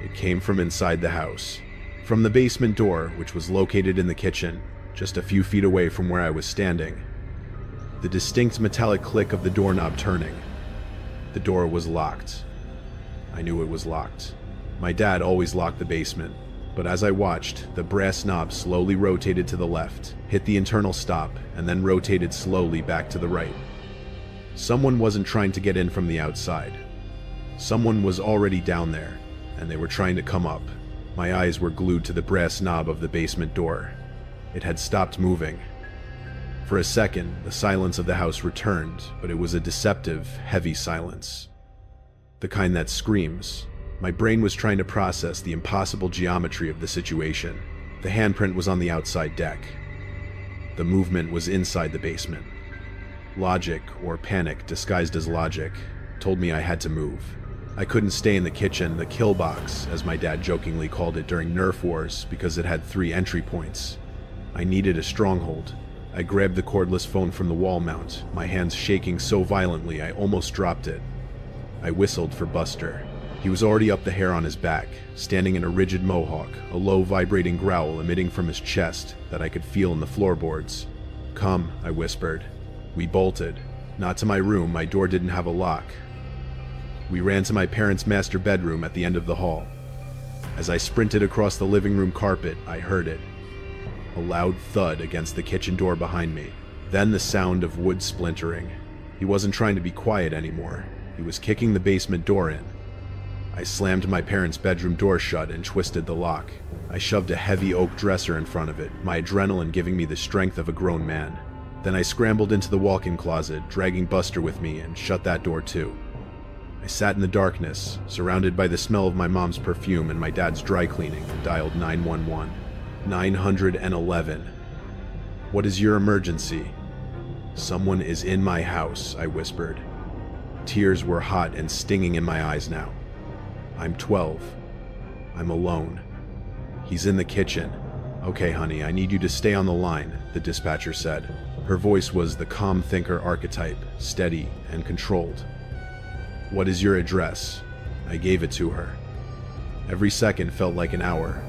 It came from inside the house. From the basement door, which was located in the kitchen, just a few feet away from where I was standing. The distinct metallic click of the doorknob turning. The door was locked. I knew it was locked. My dad always locked the basement, but as I watched, the brass knob slowly rotated to the left, hit the internal stop, and then rotated slowly back to the right. Someone wasn't trying to get in from the outside. Someone was already down there, and they were trying to come up. My eyes were glued to the brass knob of the basement door. It had stopped moving. For a second, the silence of the house returned, but it was a deceptive, heavy silence. The kind that screams. My brain was trying to process the impossible geometry of the situation. The handprint was on the outside deck. The movement was inside the basement. Logic, or panic disguised as logic, told me I had to move. I couldn't stay in the kitchen, the kill box, as my dad jokingly called it during Nerf wars, because it had 3 entry points. I needed a stronghold. I grabbed the cordless phone from the wall mount, my hands shaking so violently I almost dropped it. I whistled for Buster. He was already up the hair on his back, standing in a rigid mohawk, a low vibrating growl emitting from his chest that I could feel in the floorboards. "Come," I whispered. We bolted. Not to my room, my door didn't have a lock. We ran to my parents' master bedroom at the end of the hall. As I sprinted across the living room carpet, I heard it. A loud thud against the kitchen door behind me. Then the sound of wood splintering. He wasn't trying to be quiet anymore. He was kicking the basement door in. I slammed my parents' bedroom door shut and twisted the lock. I shoved a heavy oak dresser in front of it, my adrenaline giving me the strength of a grown man. Then I scrambled into the walk-in closet, dragging Buster with me, and shut that door too. I sat in the darkness, surrounded by the smell of my mom's perfume and my dad's dry cleaning, and dialed 911. 911. "What is your emergency?" "Someone is in my house," I whispered. Tears were hot and stinging in my eyes now. "I'm 12. I'm alone. He's in the kitchen." "Okay, honey, I need you to stay on the line," the dispatcher said. Her voice was the calm thinker archetype, steady and controlled. "What is your address?" I gave it to her. Every second felt like an hour.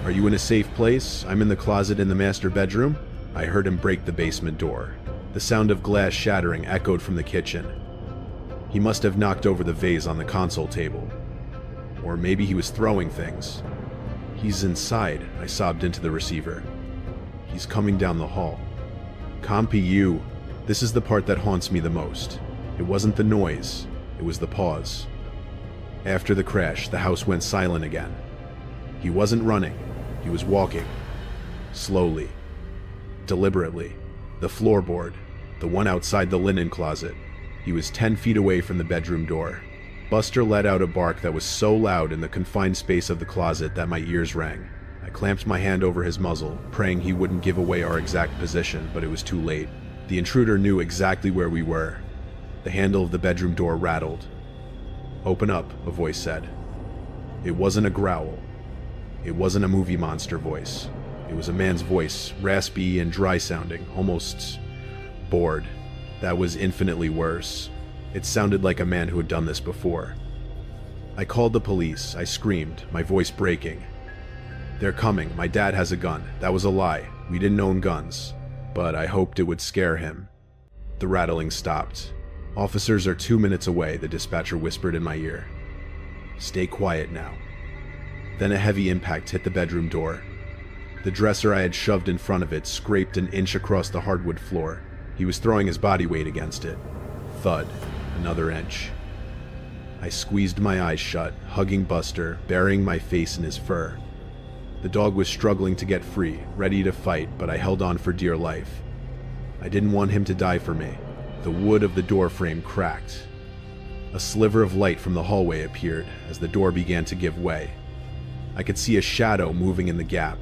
"Are you in a safe place? I'm in the closet in the master bedroom." I heard him break the basement door. The sound of glass shattering echoed from the kitchen. He must have knocked over the vase on the console table. Or maybe he was throwing things. "He's inside," I sobbed into the receiver. "He's coming down the hall." Compy you. This is the part that haunts me the most. It wasn't the noise, it was the pause. After the crash, the house went silent again. He wasn't running, he was walking. Slowly. Deliberately. The floorboard, the one outside the linen closet. He was 10 feet away from the bedroom door. Buster let out a bark that was so loud in the confined space of the closet that my ears rang. I clamped my hand over his muzzle, praying he wouldn't give away our exact position, but it was too late. The intruder knew exactly where we were. The handle of the bedroom door rattled. "Open up," a voice said. It wasn't a growl. It wasn't a movie monster voice. It was a man's voice, raspy and dry-sounding, almost bored. That was infinitely worse. It sounded like a man who had done this before. I called the police. I screamed, my voice breaking. "They're coming. My dad has a gun." That was a lie. We didn't own guns. But I hoped it would scare him. The rattling stopped. "Officers are 2 minutes away," the dispatcher whispered in my ear. "Stay quiet now." Then a heavy impact hit the bedroom door. The dresser I had shoved in front of it scraped an inch across the hardwood floor. He was throwing his body weight against it. Thud. Another inch. I squeezed my eyes shut, hugging Buster, burying my face in his fur. The dog was struggling to get free, ready to fight, but I held on for dear life. I didn't want him to die for me. The wood of the door frame cracked. A sliver of light from the hallway appeared as the door began to give way. I could see a shadow moving in the gap.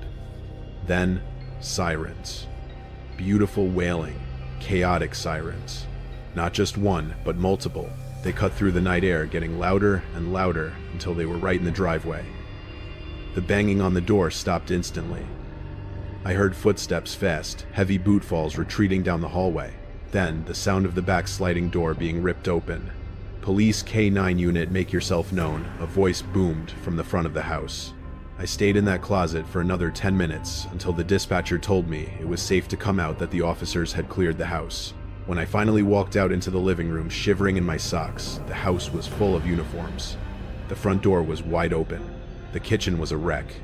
Then, sirens. Beautiful wailing, chaotic sirens. Not just one, but multiple. They cut through the night air, getting louder and louder until they were right in the driveway. The banging on the door stopped instantly. I heard footsteps fast, heavy boot falls retreating down the hallway. Then, the sound of the back sliding door being ripped open. "Police K9 unit, make yourself known," a voice boomed from the front of the house. I stayed in that closet for another 10 minutes until the dispatcher told me it was safe to come out, that the officers had cleared the house. When I finally walked out into the living room, shivering in my socks, the house was full of uniforms. The front door was wide open. The kitchen was a wreck.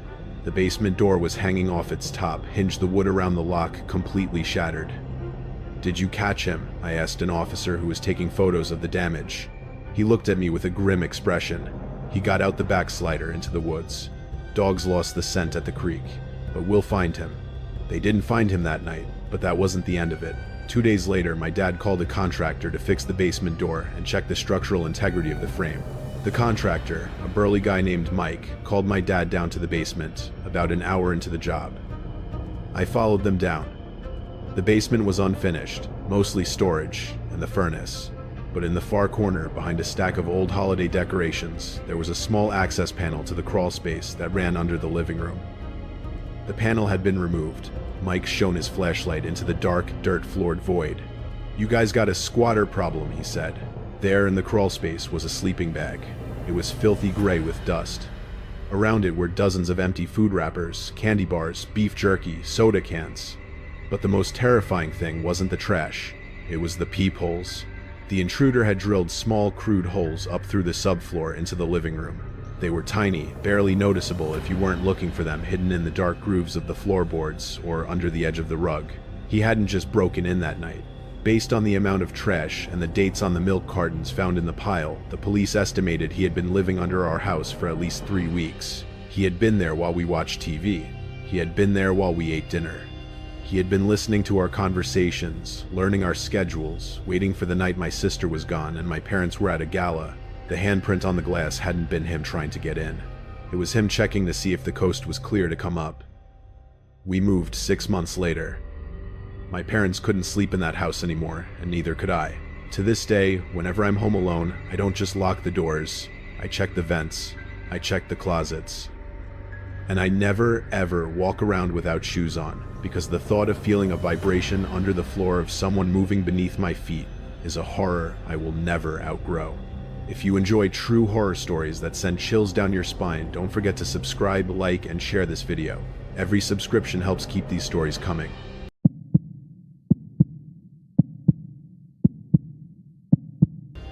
The basement door was hanging off its top, hinged, the wood around the lock completely shattered. "Did you catch him?" I asked an officer who was taking photos of the damage. He looked at me with a grim expression. He got out the backslider into the woods. "Dogs lost the scent at the creek, but we'll find him." They didn't find him that night, but that wasn't the end of it. 2 days later, my dad called a contractor to fix the basement door and check the structural integrity of the frame. The contractor, a burly guy named Mike, called my dad down to the basement, about an hour into the job. I followed them down. The basement was unfinished, mostly storage and the furnace. But in the far corner, behind a stack of old holiday decorations, there was a small access panel to the crawl space that ran under the living room. The panel had been removed. Mike shone his flashlight into the dark, dirt-floored void. "You guys got a squatter problem," he said. There in the crawl space was a sleeping bag. It was filthy gray with dust. Around it were dozens of empty food wrappers, candy bars, beef jerky, soda cans. But the most terrifying thing wasn't the trash. It was the peepholes. The intruder had drilled small, crude holes up through the subfloor into the living room. They were tiny, barely noticeable if you weren't looking for them, hidden in the dark grooves of the floorboards or under the edge of the rug. He hadn't just broken in that night. Based on the amount of trash and the dates on the milk cartons found in the pile, the police estimated he had been living under our house for at least 3 weeks. He had been there while we watched TV. He had been there while we ate dinner. He had been listening to our conversations, learning our schedules, waiting for the night my sister was gone and my parents were at a gala. The handprint on the glass hadn't been him trying to get in. It was him checking to see if the coast was clear to come up. We moved 6 months later. My parents couldn't sleep in that house anymore, and neither could I. To this day, whenever I'm home alone, I don't just lock the doors. I check the vents. I check the closets. And I never, ever walk around without shoes on, because the thought of feeling a vibration under the floor of someone moving beneath my feet is a horror I will never outgrow. If you enjoy true horror stories that send chills down your spine, don't forget to subscribe, like, and share this video. Every subscription helps keep these stories coming.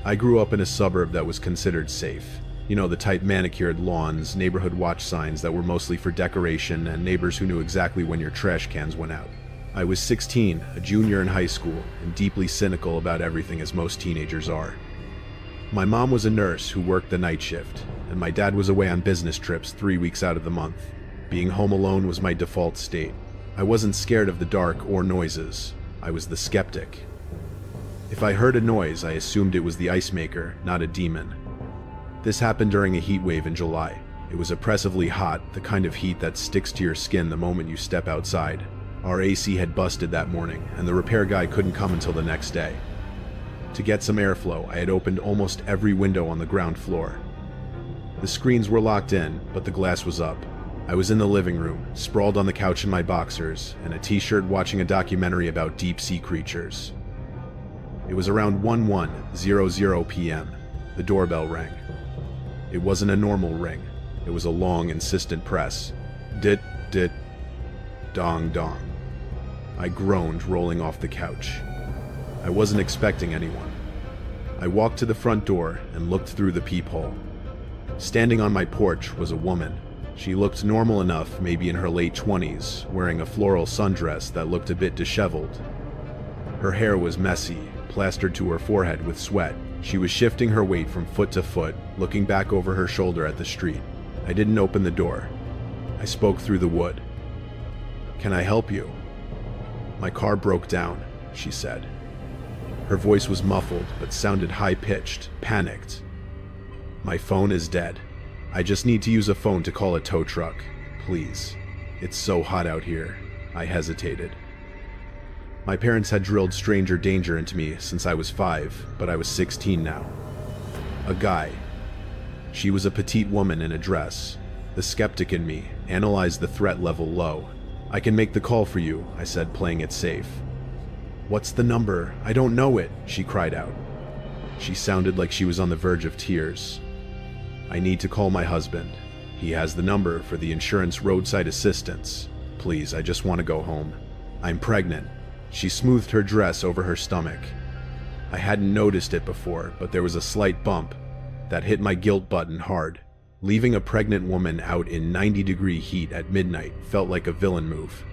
I grew up in a suburb that was considered safe. You know, the type manicured lawns, neighborhood watch signs that were mostly for decoration, and neighbors who knew exactly when your trash cans went out. I was 16, a junior in high school, and deeply cynical about everything as most teenagers are. My mom was a nurse who worked the night shift, and my dad was away on business trips 3 weeks out of the month. Being home alone was my default state. I wasn't scared of the dark or noises. I was the skeptic. If I heard a noise, I assumed it was the ice maker, not a demon. This happened during a heat wave in July. It was oppressively hot, the kind of heat that sticks to your skin the moment you step outside. Our AC had busted that morning, and the repair guy couldn't come until the next day. To get some airflow, I had opened almost every window on the ground floor. The screens were locked in, but the glass was up. I was in the living room, sprawled on the couch in my boxers, and a t-shirt watching a documentary about deep-sea creatures. It was around 11:00 p.m. The doorbell rang. It wasn't a normal ring. It was a long, insistent press. Dit, dit, dong, dong. I groaned, rolling off the couch. I wasn't expecting anyone. I walked to the front door and looked through the peephole. Standing on my porch was a woman. She looked normal enough, maybe in her late 20s, wearing a floral sundress that looked a bit disheveled. Her hair was messy, plastered to her forehead with sweat. She was shifting her weight from foot to foot, looking back over her shoulder at the street. I didn't open the door. I spoke through the wood. "Can I help you?" "My car broke down," she said. Her voice was muffled, but sounded high-pitched, panicked. "My phone is dead. I just need to use a phone to call a tow truck. Please. It's so hot out here." I hesitated. My parents had drilled stranger danger into me since I was 5, but I was 16 now. A guy. She was a petite woman in a dress. The skeptic in me analyzed the threat level low. "I can make the call for you," I said, playing it safe. "What's the number? I don't know it," she cried out. She sounded like she was on the verge of tears. "I need to call my husband. He has the number for the insurance roadside assistance. Please, I just want to go home. I'm pregnant." She smoothed her dress over her stomach. I hadn't noticed it before, but there was a slight bump that hit my guilt button hard. Leaving a pregnant woman out in 90-degree heat at midnight felt like a villain move.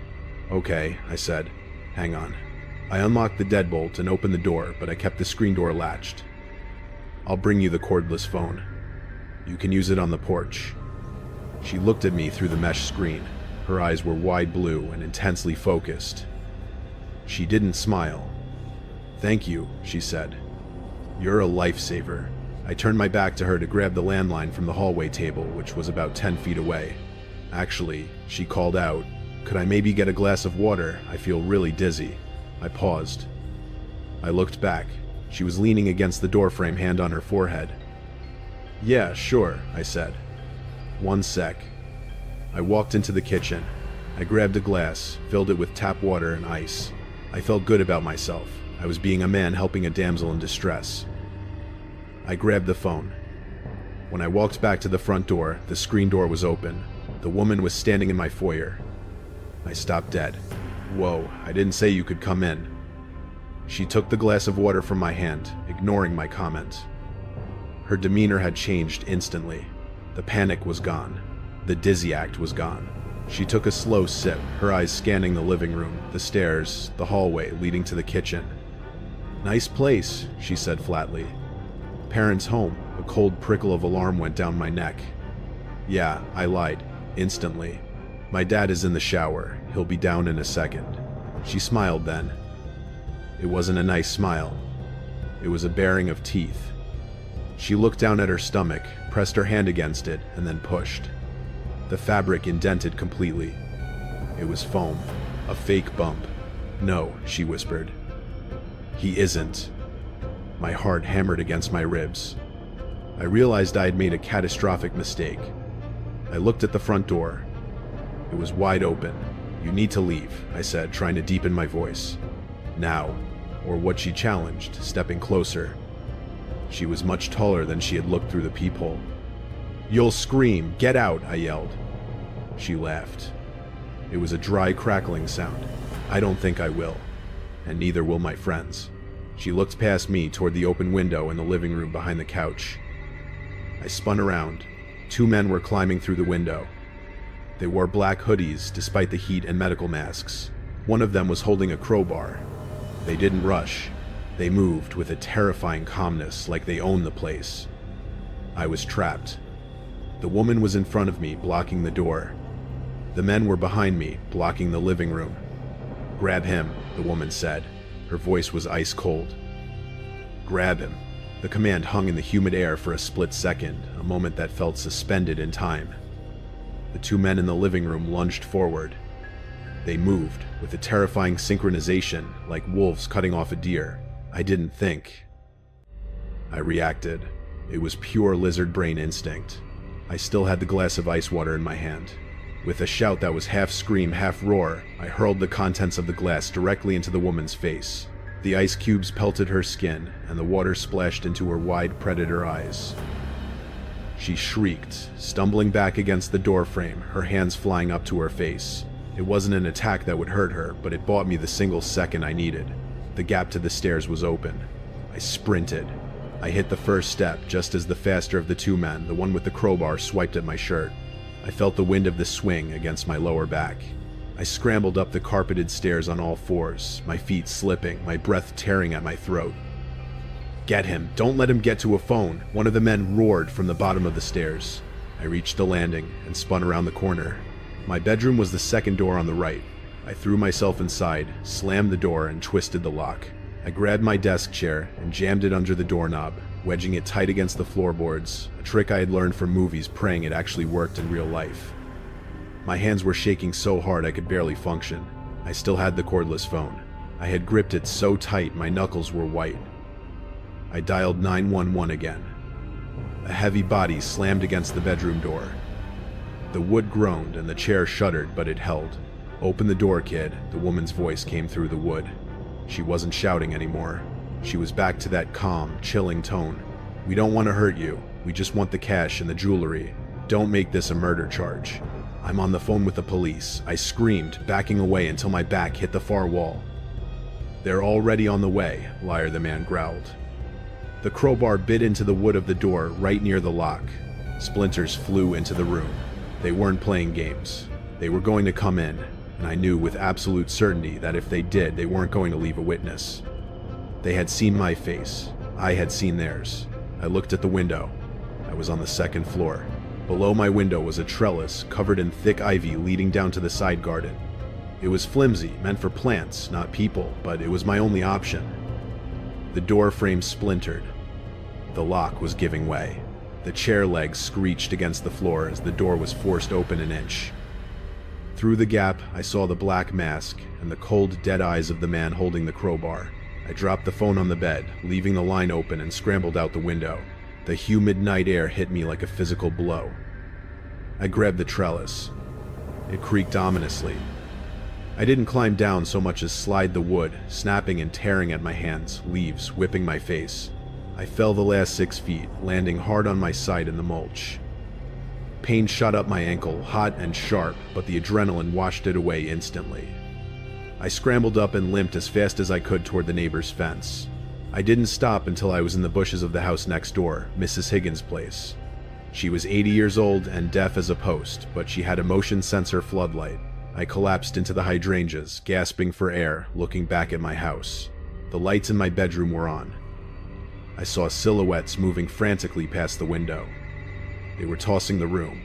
"Okay," I said. "Hang on." I unlocked the deadbolt and opened the door, but I kept the screen door latched. "I'll bring you the cordless phone. You can use it on the porch." She looked at me through the mesh screen. Her eyes were wide blue and intensely focused. She didn't smile. "Thank you," she said. "You're a lifesaver." I turned my back to her to grab the landline from the hallway table, which was about 10 feet away. "Actually," she called out, "could I maybe get a glass of water? I feel really dizzy." I paused. I looked back. She was leaning against the doorframe, hand on her forehead. "Yeah, sure," I said. "One sec." I walked into the kitchen. I grabbed a glass, filled it with tap water and ice. I felt good about myself. I was being a man helping a damsel in distress. I grabbed the phone. When I walked back to the front door, the screen door was open. The woman was standing in my foyer. I stopped dead. "Whoa, I didn't say you could come in." She took the glass of water from my hand, ignoring my comment. Her demeanor had changed instantly. The panic was gone. The dizzy act was gone. She took a slow sip, her eyes scanning the living room, the stairs, the hallway leading to the kitchen. "Nice place," she said flatly. "Parents' home." A cold prickle of alarm went down my neck. "Yeah," I lied, instantly. "My dad is in the shower. He'll be down in a second." She smiled then. It wasn't a nice smile. It was a baring of teeth. She looked down at her stomach, pressed her hand against it, and then pushed. The fabric indented completely. It was foam, a fake bump. "No," she whispered. "He isn't." My heart hammered against my ribs. I realized I had made a catastrophic mistake. I looked at the front door. It was wide open. "You need to leave," I said, trying to deepen my voice. "Now," or what she challenged, stepping closer. She was much taller than she had looked through the peephole. "You'll scream! Get out!" I yelled. She laughed. It was a dry, crackling sound. "I don't think I will. And neither will my friends." She looked past me toward the open window in the living room behind the couch. I spun around. 2 men were climbing through the window. They wore black hoodies despite the heat and medical masks. One of them was holding a crowbar. They didn't rush. They moved with a terrifying calmness, like they owned the place. I was trapped. The woman was in front of me, blocking the door. The men were behind me, blocking the living room. "Grab him," the woman said. Her voice was ice cold. "Grab him." The command hung in the humid air for a split second, a moment that felt suspended in time. The 2 men in the living room lunged forward. They moved, with a terrifying synchronization, like wolves cutting off a deer. I didn't think. I reacted. It was pure lizard brain instinct. I still had the glass of ice water in my hand. With a shout that was half scream, half roar, I hurled the contents of the glass directly into the woman's face. The ice cubes pelted her skin, and the water splashed into her wide predator eyes. She shrieked, stumbling back against the doorframe, her hands flying up to her face. It wasn't an attack that would hurt her, but it bought me the single second I needed. The gap to the stairs was open. I sprinted. I hit the first step just as the faster of the 2 men, the one with the crowbar, swiped at my shirt. I felt the wind of the swing against my lower back. I scrambled up the carpeted stairs on all fours, my feet slipping, my breath tearing at my throat. "Get him! Don't let him get to a phone!" one of the men roared from the bottom of the stairs. I reached the landing and spun around the corner. My bedroom was the second door on the right. I threw myself inside, slammed the door, and twisted the lock. I grabbed my desk chair and jammed it under the doorknob, wedging it tight against the floorboards, a trick I had learned from movies, praying it actually worked in real life. My hands were shaking so hard I could barely function. I still had the cordless phone. I had gripped it so tight my knuckles were white. I dialed 911 again. A heavy body slammed against the bedroom door. The wood groaned and the chair shuddered, but it held. "Open the door, kid," the woman's voice came through the wood. She wasn't shouting anymore. She was back to that calm, chilling tone. "We don't want to hurt you. We just want the cash and the jewelry. Don't make this a murder charge." "I'm on the phone with the police," I screamed, backing away until my back hit the far wall. "They're already on the way," Liar the man growled. The crowbar bit into the wood of the door right near the lock. Splinters flew into the room. They weren't playing games. They were going to come in, and I knew with absolute certainty that if they did, they weren't going to leave a witness. They had seen my face. I had seen theirs. I looked at the window. I was on the second floor. Below my window was a trellis covered in thick ivy leading down to the side garden. It was flimsy, meant for plants, not people, but it was my only option. The door frame splintered. The lock was giving way. The chair legs screeched against the floor as the door was forced open an inch. Through the gap, I saw the black mask and the cold, dead eyes of the man holding the crowbar. I dropped the phone on the bed, leaving the line open, and scrambled out the window. The humid night air hit me like a physical blow. I grabbed the trellis. It creaked ominously. I didn't climb down so much as slide the wood, snapping and tearing at my hands, leaves whipping my face. I fell the last 6 feet, landing hard on my side in the mulch. Pain shot up my ankle, hot and sharp, but the adrenaline washed it away instantly. I scrambled up and limped as fast as I could toward the neighbor's fence. I didn't stop until I was in the bushes of the house next door, Mrs. Higgins' place. She was 80 years old and deaf as a post, but she had a motion sensor floodlight. I collapsed into the hydrangeas, gasping for air, looking back at my house. The lights in my bedroom were on. I saw silhouettes moving frantically past the window. They were tossing the room.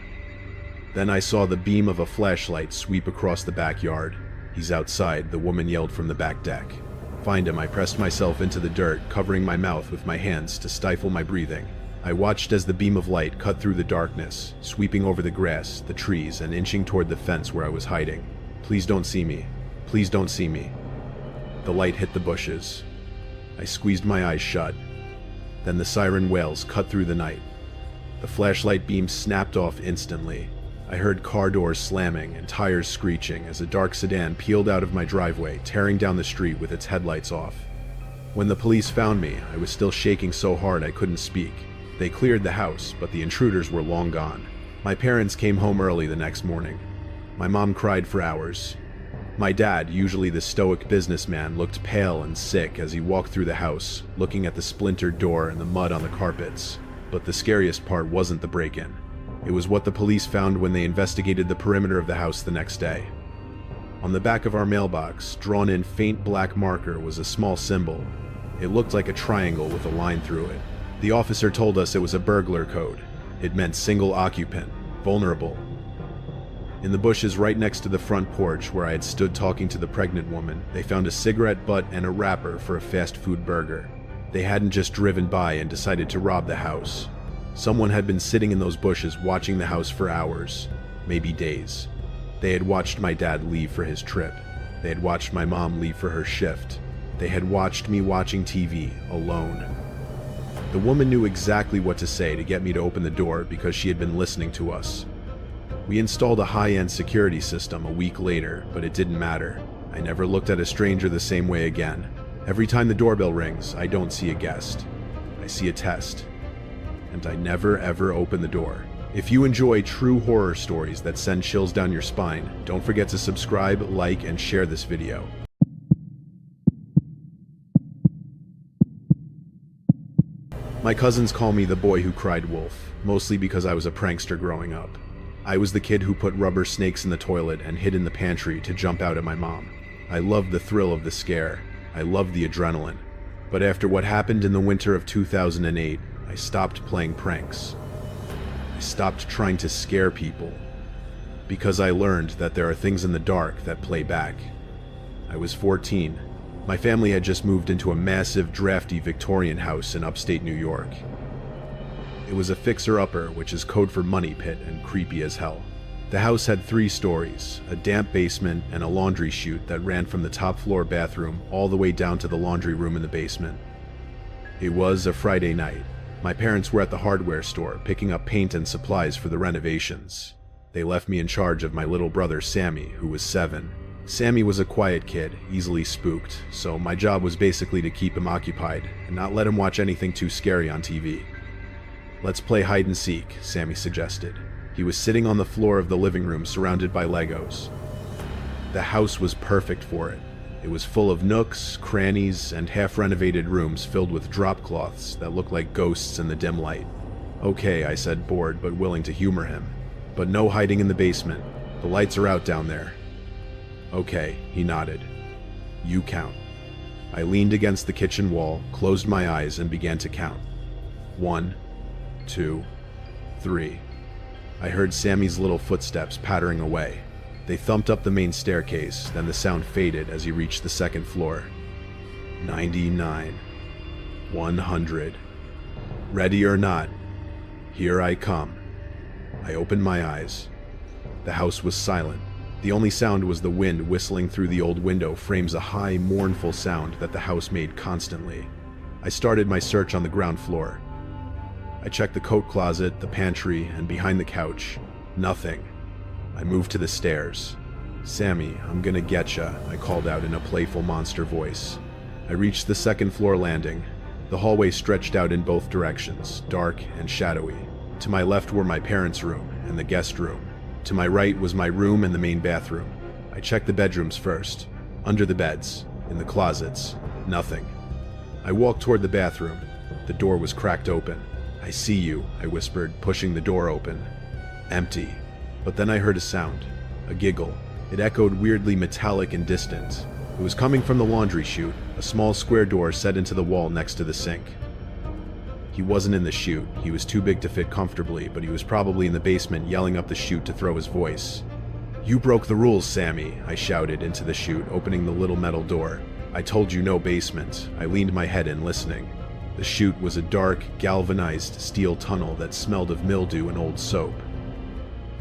Then I saw the beam of a flashlight sweep across the backyard. "He's outside," the woman yelled from the back deck. "Find him." I pressed myself into the dirt, covering my mouth with my hands to stifle my breathing. I watched as the beam of light cut through the darkness, sweeping over the grass, the trees, and inching toward the fence where I was hiding. "Please don't see me. Please don't see me." The light hit the bushes. I squeezed my eyes shut. Then the siren wails cut through the night. The flashlight beam snapped off instantly. I heard car doors slamming and tires screeching as a dark sedan peeled out of my driveway, tearing down the street with its headlights off. When the police found me, I was still shaking so hard I couldn't speak. They cleared the house, but the intruders were long gone. My parents came home early the next morning. My mom cried for hours. My dad, usually the stoic businessman, looked pale and sick as he walked through the house, looking at the splintered door and the mud on the carpets. But the scariest part wasn't the break-in. It was what the police found when they investigated the perimeter of the house the next day. On the back of our mailbox, drawn in faint black marker, was a small symbol. It looked like a triangle with a line through it. The officer told us it was a burglar code. It meant single occupant, vulnerable. In the bushes right next to the front porch where I had stood talking to the pregnant woman, they found a cigarette butt and a wrapper for a fast food burger. They hadn't just driven by and decided to rob the house. Someone had been sitting in those bushes watching the house for hours, maybe days. They had watched my dad leave for his trip. They had watched my mom leave for her shift. They had watched me watching TV, alone. The woman knew exactly what to say to get me to open the door because she had been listening to us. We installed a high-end security system a week later, but it didn't matter. I never looked at a stranger the same way again. Every time the doorbell rings, I don't see a guest. I see a test. And I never ever open the door. If you enjoy true horror stories that send chills down your spine, don't forget to subscribe, like, and share this video. My cousins call me the boy who cried wolf, mostly because I was a prankster growing up. I was the kid who put rubber snakes in the toilet and hid in the pantry to jump out at my mom. I loved the thrill of the scare. I loved the adrenaline. But after what happened in the winter of 2008, I stopped playing pranks. I stopped trying to scare people. Because I learned that there are things in the dark that play back. I was 14. My family had just moved into a massive, drafty Victorian house in upstate New York. It was a fixer-upper, which is code for money pit and creepy as hell. The house had 3 stories, a damp basement, and a laundry chute that ran from the top floor bathroom all the way down to the laundry room in the basement. It was a Friday night. My parents were at the hardware store picking up paint and supplies for the renovations. They left me in charge of my little brother Sammy, who was 7. Sammy was a quiet kid, easily spooked, so my job was basically to keep him occupied and not let him watch anything too scary on TV. "Let's play hide and seek," Sammy suggested. He was sitting on the floor of the living room surrounded by Legos. The house was perfect for it. It was full of nooks, crannies, and half-renovated rooms filled with drop cloths that looked like ghosts in the dim light. "Okay," I said, bored but willing to humor him. "But no hiding in the basement. The lights are out down there." "Okay," he nodded. "You count." I leaned against the kitchen wall, closed my eyes, and began to count. 1, 2, 3. I heard Sammy's little footsteps pattering away. They thumped up the main staircase, then the sound faded as he reached the second floor. 99. 100. Ready or not, here I come. I opened my eyes. The house was silent. The only sound was the wind whistling through the old window frames, a high, mournful sound that the house made constantly. I started my search on the ground floor. I checked the coat closet, the pantry, and behind the couch. Nothing. I moved to the stairs. "Sammy, I'm gonna getcha," I called out in a playful monster voice. I reached the second floor landing. The hallway stretched out in both directions, dark and shadowy. To my left were my parents' room and the guest room. To my right was my room and the main bathroom. I checked the bedrooms first. Under the beds, in the closets, nothing. I walked toward the bathroom. The door was cracked open. "I see you," I whispered, pushing the door open. Empty. But then I heard a sound, a giggle. It echoed weirdly metallic and distant. It was coming from the laundry chute, a small square door set into the wall next to the sink. He wasn't in the chute. He was too big to fit comfortably, but he was probably in the basement yelling up the chute to throw his voice. "You broke the rules, Sammy," I shouted into the chute, opening the little metal door. "I told you no basement." I leaned my head in, listening. The chute was a dark, galvanized steel tunnel that smelled of mildew and old soap.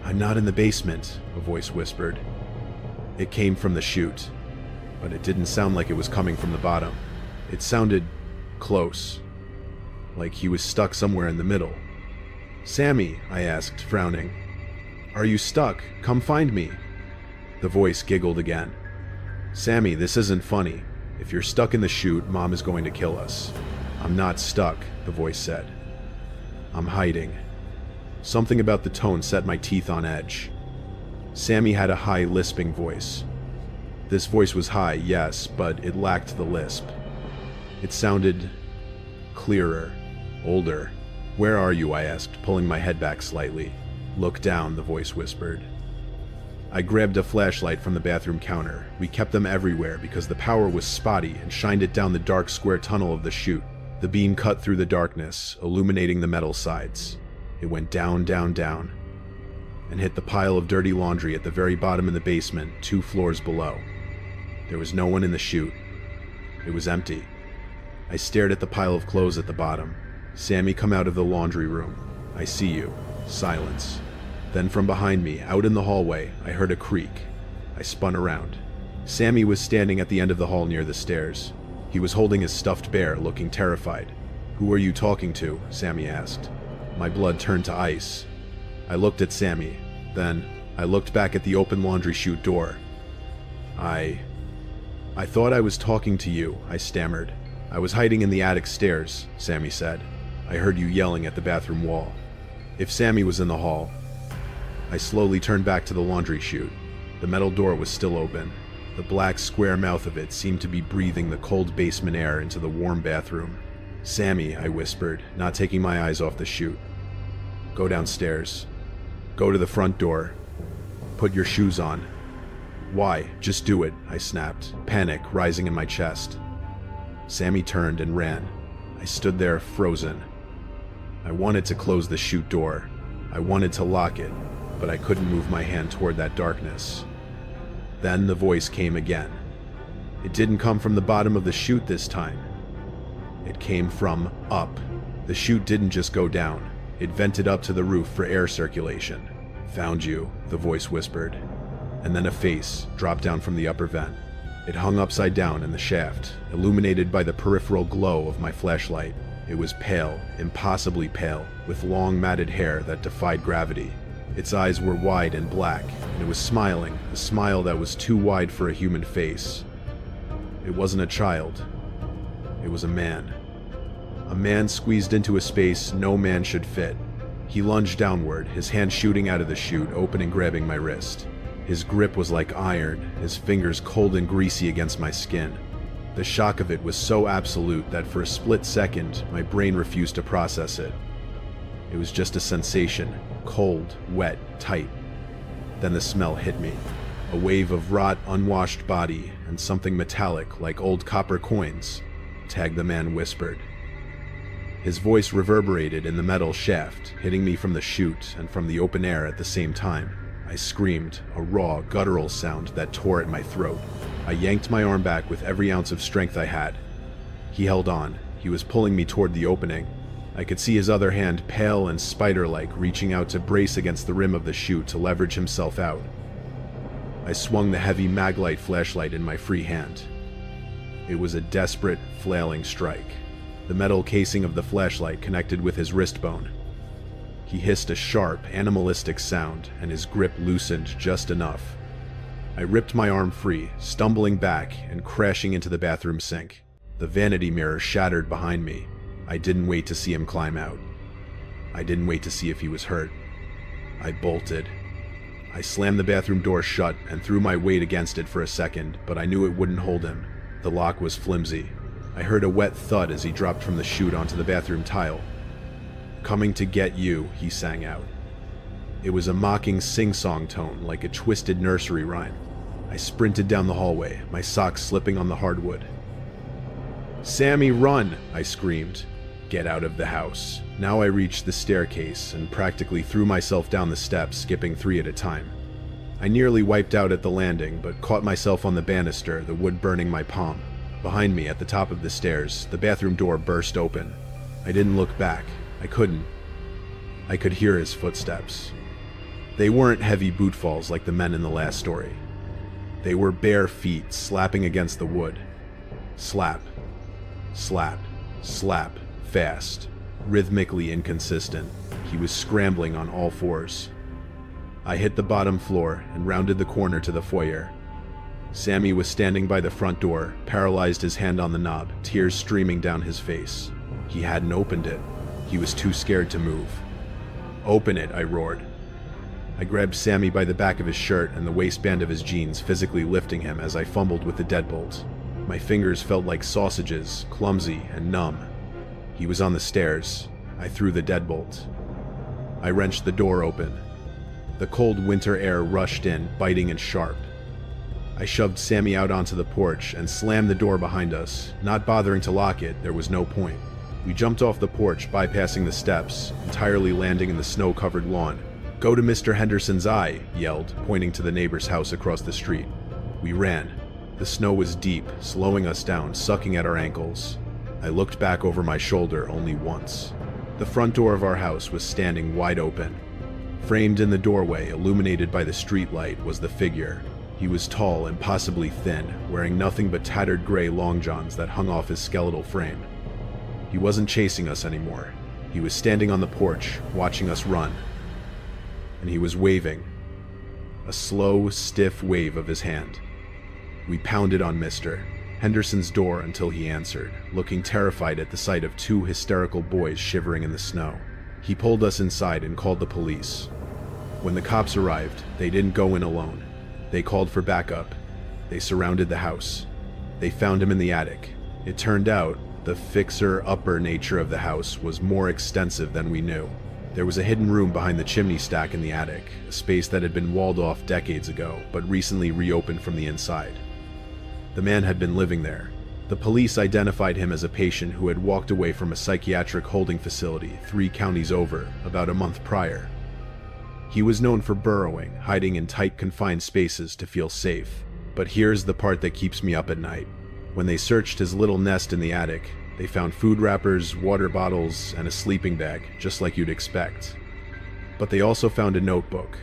"I'm not in the basement," a voice whispered. It came from the chute, but it didn't sound like it was coming from the bottom. It sounded close, like he was stuck somewhere in the middle. "Sammy," I asked, frowning, Are you stuck? Come find me. The voice giggled again. Sammy, this isn't funny. If you're stuck in the chute, Mom is going to kill us. I'm not stuck, the voice said. I'm hiding. Something about the tone set my teeth on edge. Sammy had a high, lisping voice. This voice was high, yes, but it lacked the lisp. It sounded clearer, older. Where are you? I asked, pulling my head back slightly. Look down, the voice whispered. I grabbed a flashlight from the bathroom counter. We kept them everywhere because the power was spotty and shined it down the dark square tunnel of the chute. The beam cut through the darkness, illuminating the metal sides. It went down, down, down, and hit the pile of dirty laundry at the very bottom in the basement, 2 floors below. There was no one in the chute. It was empty. I stared at the pile of clothes at the bottom. Sammy, come out of the laundry room. I see you. Silence. Then from behind me, out in the hallway, I heard a creak. I spun around. Sammy was standing at the end of the hall near the stairs. He was holding his stuffed bear, looking terrified. Who are you talking to? Sammy asked. My blood turned to ice. I looked at Sammy. Then, I looked back at the open laundry chute door. I thought I was talking to you, I stammered. I was hiding in the attic stairs, Sammy said. I heard you yelling at the bathroom wall. If Sammy was in the hall. I slowly turned back to the laundry chute. The metal door was still open. The black square mouth of it seemed to be breathing the cold basement air into the warm bathroom. Sammy, I whispered, not taking my eyes off the chute. Go downstairs. Go to the front door. Put your shoes on. Why? Just do it, I snapped, panic rising in my chest. Sammy turned and ran. I stood there, frozen. I wanted to close the chute door. I wanted to lock it, but I couldn't move my hand toward that darkness. Then the voice came again. It didn't come from the bottom of the chute this time. It came from up. The chute didn't just go down. It vented up to the roof for air circulation. Found you, the voice whispered. And then a face dropped down from the upper vent. It hung upside down in the shaft, illuminated by the peripheral glow of my flashlight. It was pale, impossibly pale, with long matted hair that defied gravity. Its eyes were wide and black, and it was smiling, a smile that was too wide for a human face. It wasn't a child. It was a man. A man squeezed into a space no man should fit. He lunged downward, his hand shooting out of the chute, open and grabbing my wrist. His grip was like iron, his fingers cold and greasy against my skin. The shock of it was so absolute that for a split second, my brain refused to process it. It was just a sensation, cold, wet, tight. Then the smell hit me. A wave of rot, unwashed body, and something metallic like old copper coins, Tag the man whispered. His voice reverberated in the metal shaft, hitting me from the chute and from the open air at the same time. I screamed, a raw, guttural sound that tore at my throat. I yanked my arm back with every ounce of strength I had. He held on. He was pulling me toward the opening. I could see his other hand, pale and spider-like, reaching out to brace against the rim of the chute to leverage himself out. I swung the heavy maglite flashlight in my free hand. It was a desperate, flailing strike. The metal casing of the flashlight connected with his wrist bone. He hissed a sharp, animalistic sound, and his grip loosened just enough. I ripped my arm free, stumbling back and crashing into the bathroom sink. The vanity mirror shattered behind me. I didn't wait to see him climb out. I didn't wait to see if he was hurt. I bolted. I slammed the bathroom door shut and threw my weight against it for a second, but I knew it wouldn't hold him. The lock was flimsy. I heard a wet thud as he dropped from the chute onto the bathroom tile. "Coming to get you," he sang out. It was a mocking sing-song tone, like a twisted nursery rhyme. I sprinted down the hallway, my socks slipping on the hardwood. "Sammy, run!" I screamed. Get out of the house. Now I reached the staircase and practically threw myself down the steps, skipping 3 at a time. I nearly wiped out at the landing, but caught myself on the banister, the wood burning my palm. Behind me, at the top of the stairs, the bathroom door burst open. I didn't look back. I couldn't. I could hear his footsteps. They weren't heavy bootfalls like the men in the last story. They were bare feet slapping against the wood. Slap. Slap. Slap. Fast. Rhythmically inconsistent. He was scrambling on all fours. I hit the bottom floor and rounded the corner to the foyer. Sammy was standing by the front door, paralyzed, his hand on the knob, tears streaming down his face. He hadn't opened it. He was too scared to move. "Open it," I roared. I grabbed Sammy by the back of his shirt and the waistband of his jeans, physically lifting him as I fumbled with the deadbolt. My fingers felt like sausages, clumsy and numb. He was on the stairs. I threw the deadbolt. I wrenched the door open. The cold winter air rushed in, biting and sharp. I shoved Sammy out onto the porch and slammed the door behind us, not bothering to lock it. There was no point. We jumped off the porch, bypassing the steps, entirely landing in the snow-covered lawn. "Go to Mr. Henderson's," I yelled, pointing to the neighbor's house across the street. We ran. The snow was deep, slowing us down, sucking at our ankles. I looked back over my shoulder only once. The front door of our house was standing wide open. Framed in the doorway, illuminated by the streetlight, was the figure. He was tall and possibly thin, wearing nothing but tattered gray long johns that hung off his skeletal frame. He wasn't chasing us anymore. He was standing on the porch, watching us run. And he was waving. A slow, stiff wave of his hand. We pounded on Mr. Henderson's door until he answered, looking terrified at the sight of two hysterical boys shivering in the snow. He pulled us inside and called the police. When the cops arrived, they didn't go in alone. They called for backup. They surrounded the house. They found him in the attic. It turned out the fixer-upper nature of the house was more extensive than we knew. There was a hidden room behind the chimney stack in the attic, a space that had been walled off decades ago, but recently reopened from the inside. The man had been living there. The police identified him as a patient who had walked away from a psychiatric holding facility 3 counties over about a month prior. He was known for burrowing, hiding in tight, confined spaces to feel safe. But here's the part that keeps me up at night. When they searched his little nest in the attic, they found food wrappers, water bottles, and a sleeping bag, just like you'd expect. But they also found a notebook.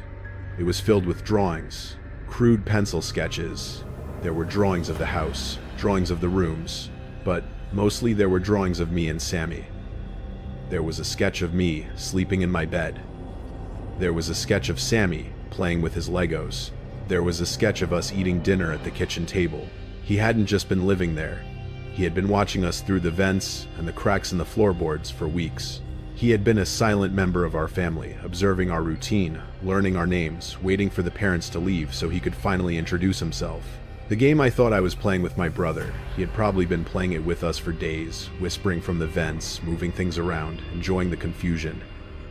It was filled with drawings, crude pencil sketches. There were drawings of the house, drawings of the rooms, but mostly there were drawings of me and Sammy. There was a sketch of me sleeping in my bed. There was a sketch of Sammy playing with his Legos. There was a sketch of us eating dinner at the kitchen table. He hadn't just been living there. He had been watching us through the vents and the cracks in the floorboards for weeks. He had been a silent member of our family, observing our routine, learning our names, waiting for the parents to leave so he could finally introduce himself. The game I thought I was playing with my brother, he had probably been playing it with us for days, whispering from the vents, moving things around, enjoying the confusion.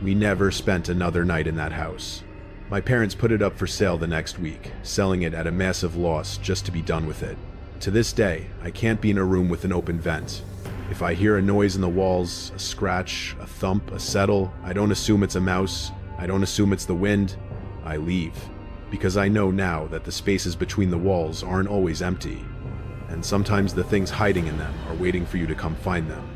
We never spent another night in that house. My parents put it up for sale the next week, selling it at a massive loss just to be done with it. To this day, I can't be in a room with an open vent. If I hear a noise in the walls, a scratch, a thump, a settle, I don't assume it's a mouse, I don't assume it's the wind, I leave. Because I know now that the spaces between the walls aren't always empty, and sometimes the things hiding in them are waiting for you to come find them.